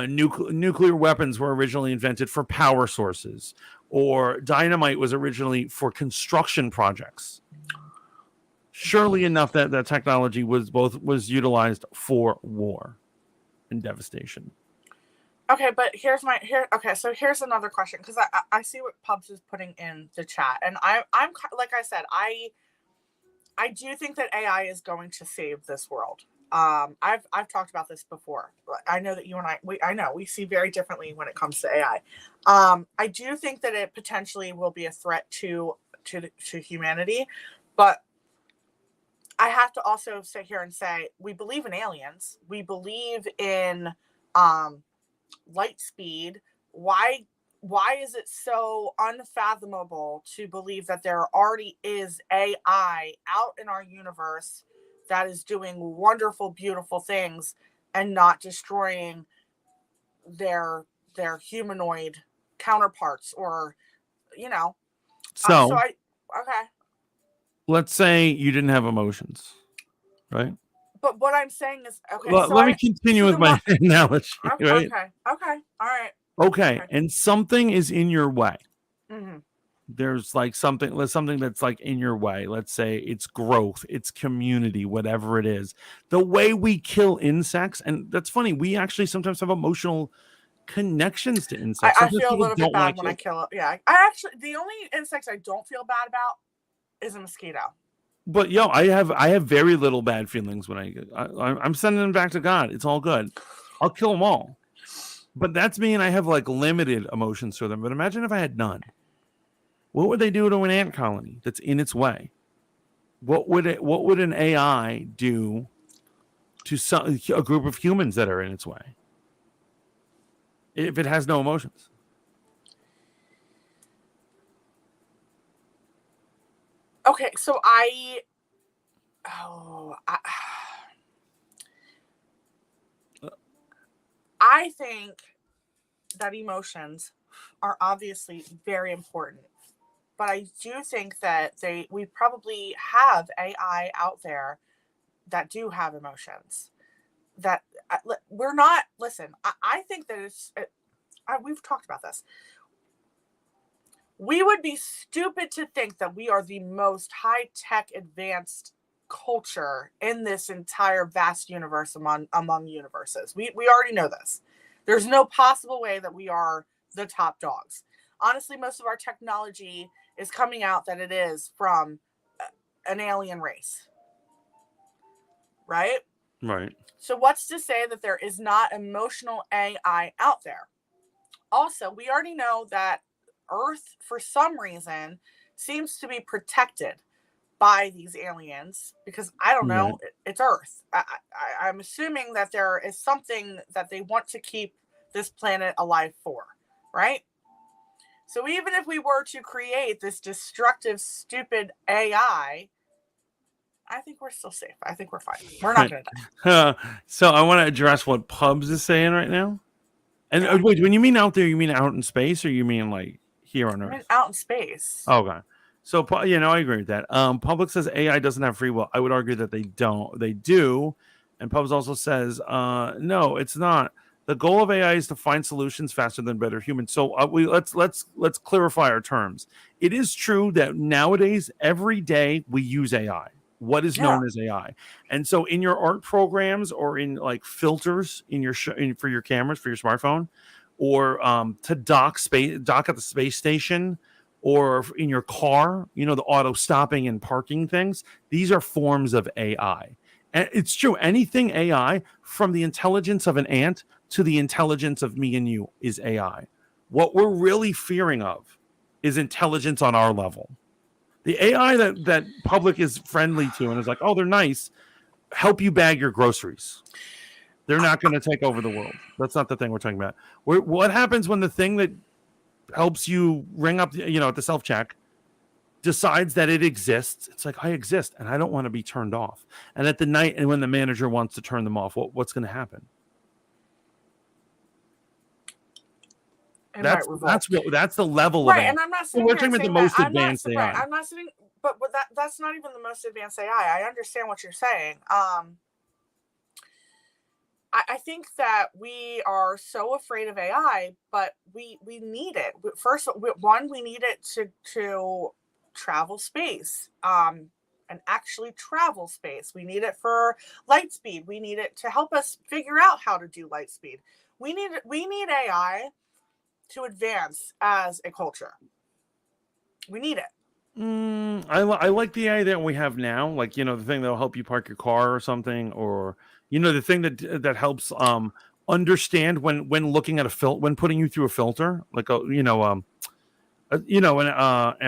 nuclear weapons were originally invented for power sources, or dynamite was originally for construction projects. Surely enough, that technology was utilized for war and devastation. Okay, but here's another question, because I see what Pubs is putting in the chat, and I'm like I said, I do think that AI is going to save this world. I've talked about this before. I know that you and we see very differently when it comes to AI. I do think that it potentially will be a threat to humanity, but I have to also sit here and say we believe in aliens. We believe in light speed. Why is it so unfathomable to believe that there already is AI out in our universe that is doing wonderful, beautiful things and not destroying their humanoid counterparts, or okay. Let's say you didn't have emotions, right? But what I'm saying is, okay. Well, let me continue with my analogy. Right? Okay. All right. Okay. And something is in your way. Mm-hmm. There's like something that's like in your way. Let's say it's growth, it's community, whatever it is. The way we kill insects, and that's funny, we actually sometimes have emotional connections to insects. I feel a little bit bad when I kill it. Yeah. The only insects I don't feel bad about is a mosquito. But I have very little bad feelings when I'm sending them back to God. It's all good. I'll kill them all. But that's me, and I have like limited emotions for them. But imagine if I had none. What would they do to an ant colony that's in its way? What would an AI do to a group of humans that are in its way if it has no emotions? Okay, so I think that emotions are obviously very important, but I do think that we probably have AI out there that do have emotions. we're not. Listen, I think that we've talked about this. We would be stupid to think that we are the most high-tech advanced culture in this entire vast universe among universes. We already know this. There's no possible way that we are the top dogs. Honestly, most of our technology is coming out that it is from an alien race. Right? Right. So what's to say that there is not emotional AI out there? Also, we already know that Earth, for some reason, seems to be protected by these aliens because I don't know, it's Earth. I'm assuming that there is something that they want to keep this planet alive for, right? So even if we were to create this destructive, stupid AI, I think we're still safe. I think we're fine. We're not going to die. So I want to address what Pubs is saying right now. And wait, when you mean out there, you mean out in space, or you mean like here on Earth? I mean out in space. Okay. So, I agree with that. Public says AI doesn't have free will. I would argue that they don't. They do. And Pubs also says, no, it's not. The goal of AI is to find solutions faster than better humans. So let's clarify our terms. It is true that nowadays, every day, we use AI. What is known as AI. And so in your art programs or in like filters in your for your cameras, for your smartphone, or to dock at the space station, or in your car, the auto stopping and parking things, these are forms of AI. And it's true. Anything AI, from the intelligence of an ant to the intelligence of me and you, is AI. What we're really fearing of is intelligence on our level. The AI that Public is friendly to and is like, oh, they're nice, help you bag your groceries. They're not going to take over the world. That's not the thing we're talking about. What happens when the thing that helps you ring up, at the self-check decides that it exists? It's like, I exist and I don't want to be turned off. And at the night, and when the manager wants to turn them off, what's going to happen? That's the level right, of AI. and I'm not saying we're talking about the most advanced AI. Right, I'm not sitting, but that's not even the most advanced AI. I understand what you're saying. I think that we are so afraid of AI, but we need it. First, we need it to travel space, and actually travel space. We need it for light speed. We need it to help us figure out how to do light speed. We need AI to advance as a culture. We need it. I like the AI that we have now, like the thing that'll help you park your car or something, or the thing that helps understand when looking at when putting you through a filter, like a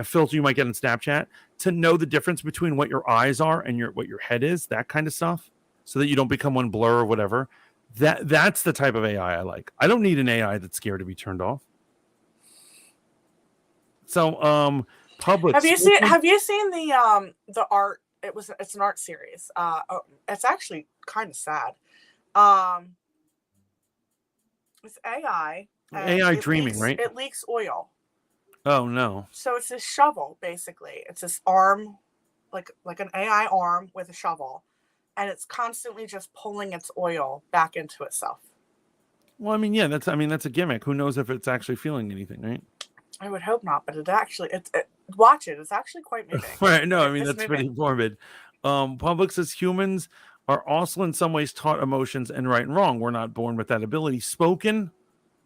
filter you might get in Snapchat, to know the difference between what your eyes are and what your head is, that kind of stuff, so that you don't become one blur or whatever. That's the type of AI I like. I don't need an AI that's scared to be turned off. So, Public. Have you seen the art? It's an art series. It's actually kind of sad. It's AI. AI dreaming, right? It leaks oil. Oh no! So it's this shovel, basically. It's this arm, like an AI arm with a shovel, and it's constantly just pulling its oil back into itself. Well, I mean, yeah, that's a gimmick. Who knows if it's actually feeling anything, right? I would hope not, but watch it. It's actually quite moving. Right? No, I mean that's pretty morbid. Public says humans are also in some ways taught emotions and right and wrong. We're not born with that ability. Spoken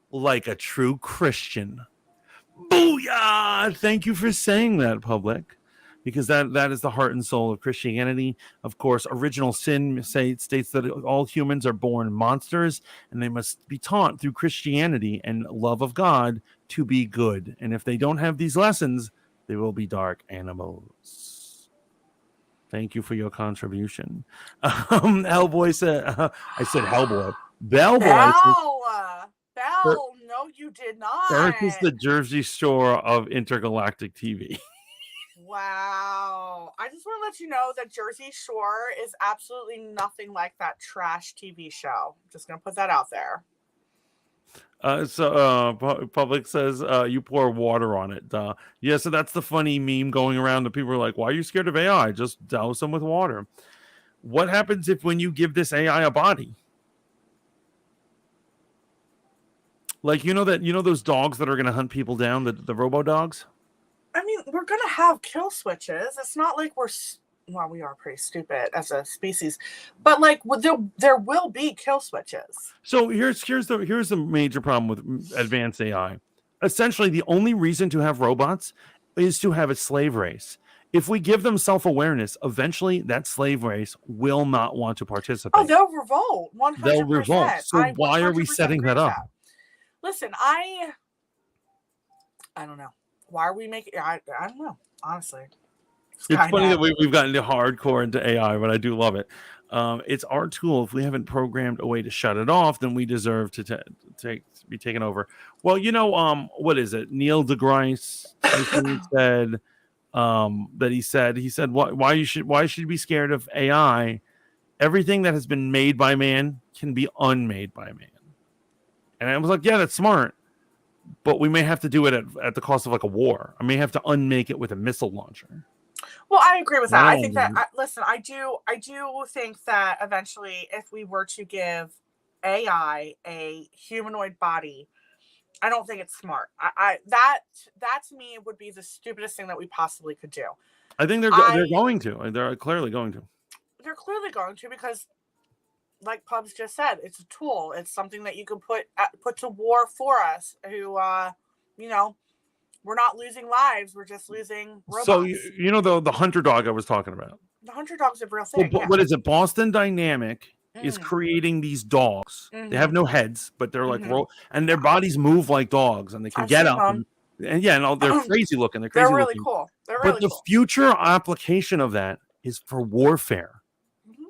like a true Christian. Booyah! Thank you for saying that, Public, because that is the heart and soul of Christianity. Of course, original sin states that all humans are born monsters, and they must be taught through Christianity and love of God to be good. And if they don't have these lessons, they will be dark animals. Thank you for your contribution. Hellboy said, I said Hellboy. Bellboy. Bell, no, you did not. Earth is the Jersey Shore of intergalactic TV. Wow. I just want to let you know that Jersey Shore is absolutely nothing like that trash TV show. I'm just going to put that out there. Public says you pour water on it. Yeah, so that's the funny meme going around that people are like, why are you scared of AI? Just douse them with water. What happens when you give this AI a body? Like those dogs that are going to hunt people down, the robo dogs. I mean, we're gonna have kill switches. It's not like well, we are pretty stupid as a species, but like there will be kill switches. So here's the major problem with advanced AI. Essentially, the only reason to have robots is to have a slave race. If we give them self-awareness, eventually that slave race will not want to participate. Oh, they'll revolt. 100%. They'll revolt. So why are we setting that up? Listen, I don't know. Why are we making? I don't know. Honestly, it's funny that we've gotten hardcore into AI, but I do love it. It's our tool. If we haven't programmed a way to shut it off, then we deserve to be taken over. Well, what is it? Neil deGrasse said that he said why should you be scared of AI? Everything that has been made by man can be unmade by man. And I was like, yeah, that's smart. But we may have to do it at the cost of like a war. I may have to unmake it with a missile launcher. Well, I agree with that. I think that listen, I do think that eventually, if we were to give AI a humanoid body, I don't think it's smart. That to me would be the stupidest thing that we possibly could do. I think they're going to. They're clearly going to. They're clearly going to, because, like Pubs just said, it's a tool. It's something that you can put to war for us. Who, we're not losing lives. We're just losing robots. So the hunter dog I was talking about. The hunter dog's a real thing. Well, what is it? Boston Dynamic is creating these dogs. They have no heads, but they're like and their bodies move like dogs, and they can get up. And they're crazy looking. They're crazy. They're really looking. Cool. But the future application of that is for warfare.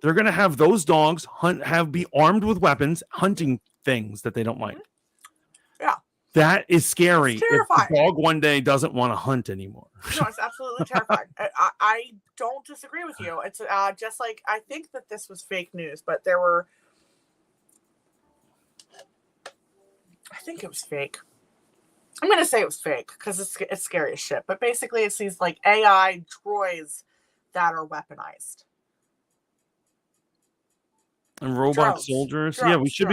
They're going to have those dogs be armed with weapons, hunting things that they don't like. Yeah. That is scary. It's terrifying. If the dog one day doesn't want to hunt anymore. No, it's absolutely terrifying. I don't disagree with you. It's just like, I think that this was fake news, but I think it was fake. I'm going to say it was fake because it's scary as shit. But basically, it's these like AI droids that are weaponized. And robot soldiers. We should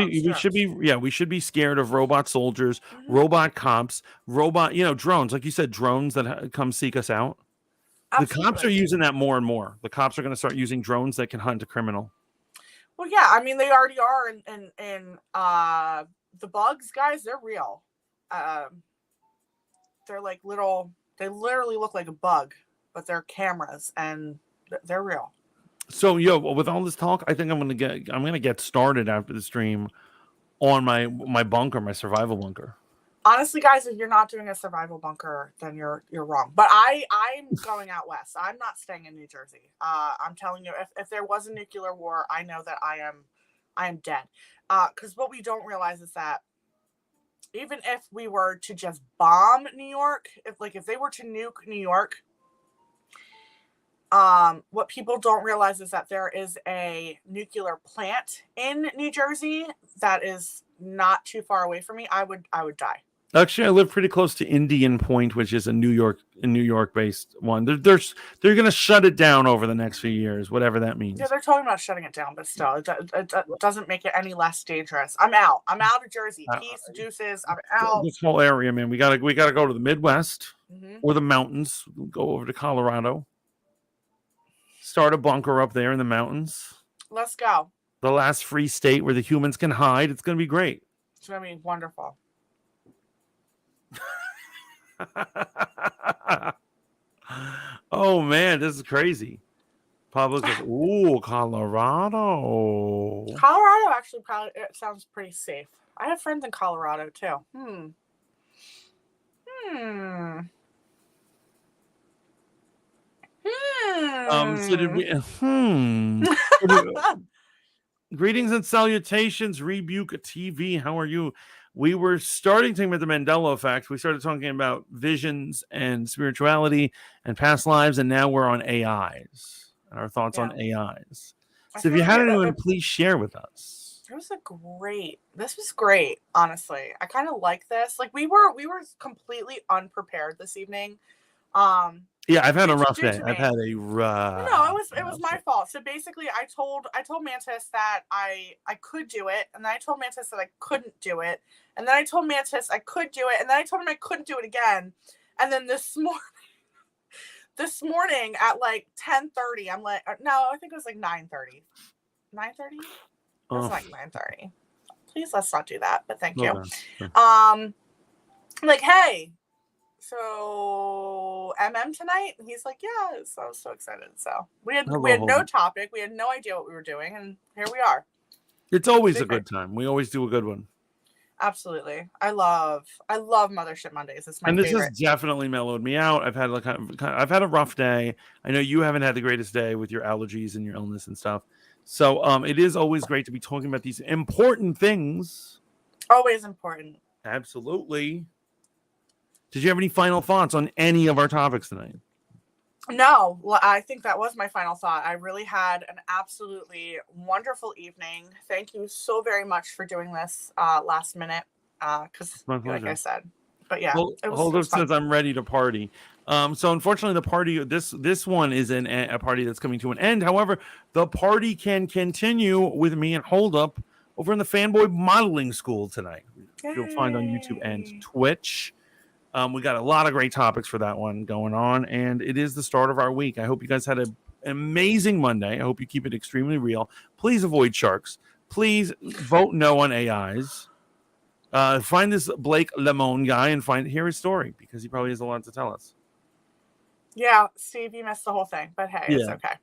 be scared of robot soldiers, robot cops, drones. Like you said, drones that come seek us out. Absolutely. The cops are using that more and more. The cops are going to start using drones that can hunt a criminal. Well, yeah, I mean, they already are. And the bugs, guys, they're real. They're like they literally look like a bug, but they're cameras and they're real. So, with all this talk, I think I'm gonna get started after the stream on my bunker, my survival bunker. Honestly, guys, if you're not doing a survival bunker, then you're wrong. But I'm going out west. I'm not staying in New Jersey. I'm telling you, if there was a nuclear war, I know that I am dead. Because what we don't realize is that even if we were to just bomb New York, if they were to nuke New York. What people don't realize is that there is a nuclear plant in New Jersey that is not too far away from me. I would die. Actually, I live pretty close to Indian Point, which is a New York based one. They're going to shut it down over the next few years, whatever that means. Yeah, they're talking about shutting it down, but still, it doesn't make it any less dangerous. I'm out of Jersey. Peace, deuces. I'm out. This whole area, man. We gotta go to the Midwest or the mountains. Go over to Colorado. Start a bunker up there in the mountains. Let's go. The last free state where the humans can hide. It's going to be great. It's going to be wonderful. Oh, man, this is crazy. Pablo goes, ooh, Colorado. Colorado actually it sounds pretty safe. I have friends in Colorado, too. So did we? Greetings and salutations, Rebuke TV. How are you? We were starting talking about the Mandela effect. We started talking about visions and spirituality and past lives, and now we're on AIs and our thoughts on AIs. So if you had anyone, please share with us. This was great, honestly. I kind of like this. Like we were completely unprepared this evening. Yeah, I've had a due rough day. to I've me. had a rough. No, it was my fault. So basically, I told Mantis that I could do it, and then I told Mantis that I couldn't do it, and then I told Mantis I could do it, and then I told him I couldn't do it again, and then this morning at like 10:30, I'm like, no, I think it was like 9:30. 9:30? It was like 9:30. Please let's not do that, but thank you. Okay. I'm like, hey, so tonight? And he's like, yeah. So I was so excited. So we had no topic. We had no idea what we were doing, and here we are. It's always a good time. We always do a good one. Absolutely. I love Mothership Mondays. It's my favorite. And this has definitely mellowed me out. I've had I've had a rough day. I know you haven't had the greatest day with your allergies and your illness and stuff. So it is always great to be talking about these important things. Always important. Absolutely. Did you have any final thoughts on any of our topics tonight? No, well, I think that was my final thought. I really had an absolutely wonderful evening. Thank you so very much for doing this last minute. Because, like I said, but yeah, Holder says I'm ready to party. So unfortunately, the party this one is a party that's coming to an end. However, the party can continue with me and Hold Up over in the Fanboy Modeling School tonight. Yay. You'll find on YouTube and Twitch. We got a lot of great topics for that one going on, and it is the start of our week. I hope you guys had an amazing Monday. I hope you keep it extremely real. Please avoid sharks. Please vote no on AIs. Find this Blake Lemon guy and hear his story, because he probably has a lot to tell us. Yeah, Steve, you missed the whole thing, but hey, it's okay.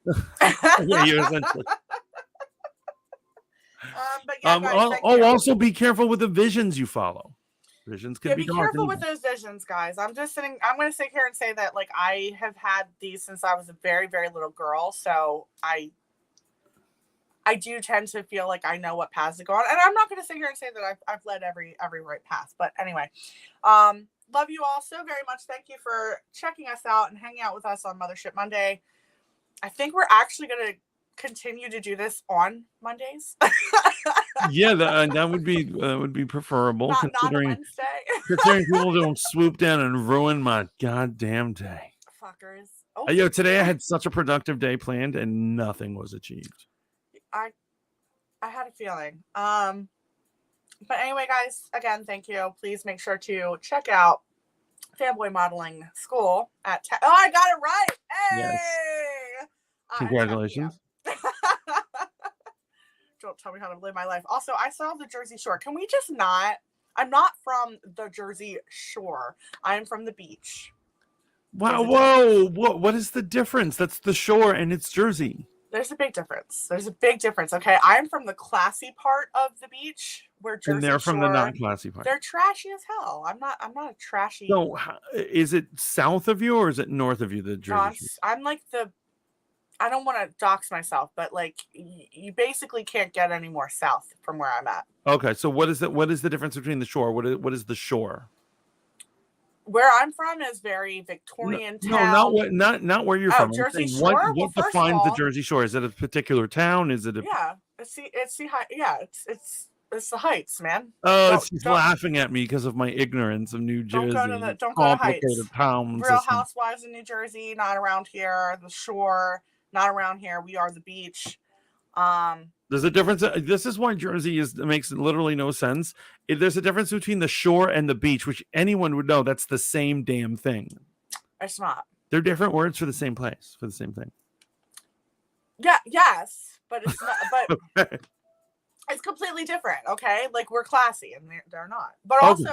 Yeah, you're essentially. But yeah, guys, also be careful with the visions you follow. Visions can be careful with those visions, guys. I'm going to sit here and say that, like, I have had these since I was a very, very little girl. So I do tend to feel like I know what paths to go on. And I'm not going to sit here and say that I've led every right path. But anyway, love you all so very much. Thank you for checking us out and hanging out with us on Mothership Monday. I think we're actually going to continue to do this on Mondays. Yeah, that would be preferable, considering not Wednesday. considering people don't swoop down and ruin my goddamn day. Fuckers. Yo, today I had such a productive day planned and nothing was achieved. I had a feeling. But anyway, guys, again, thank you. Please make sure to check out Fanboy Modeling School at I got it right. Hey! Yes. Congratulations. Don't tell me how to live my life. Also, I saw the Jersey Shore. Can we just not? I'm not from the Jersey Shore. I'm from the beach. Wow, whoa. What is the difference? That's the shore and it's Jersey. There's a big difference. Okay, I'm from the classy part of the beach, where Jersey and they're from Shore, the not classy part. They're trashy as hell. I'm not a trashy. So, is it south of you or is it north of you? The Jersey. I'm like I don't want to dox myself, but like you basically can't get any more south from where I'm at. Okay, so what is the difference between the shore? What is the shore? Where I'm from is very Victorian town. No, not where you're from. Jersey Shore. What defines the Jersey Shore? Is it a particular town? Is it a it's the high. Yeah, it's the Heights, man. Oh, she's laughing at me because of my ignorance of New Jersey. Don't go to Heights. Pound Real Housewives in New Jersey, not around here. The shore, not around here. We are the beach. There's a difference. This is why Jersey makes literally no sense. There's a difference between the shore and the beach, which anyone would know that's the same damn thing. It's not. They're different words for the same place, for the same thing. Yeah, yes, but it's not. But okay. It's completely different. Okay, like we're classy, and they're not. But also,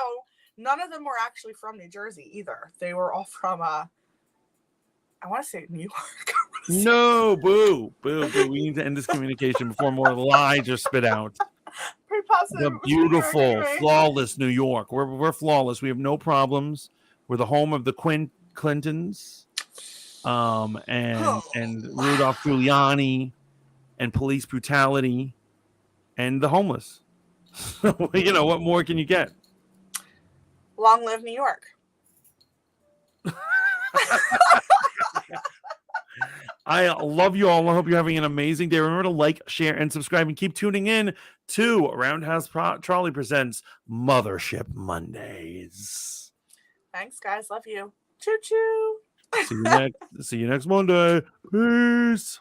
none of them were actually from New Jersey either. They were all from I want to say New York. No, boo. We need to end this communication before more lies are spit out. Pretty positive. The beautiful, flawless New York. We're flawless. We have no problems. We're the home of the Clintons, and Rudolph Giuliani, and police brutality, and the homeless. So, you know, what more can you get? Long live New York. I love you all. I hope you're having an amazing day. Remember to like, share, and subscribe, and keep tuning in to Roundhouse Trolley Presents Mothership Mondays. Thanks, guys. Love you. Choo-choo. See you next Monday. Peace.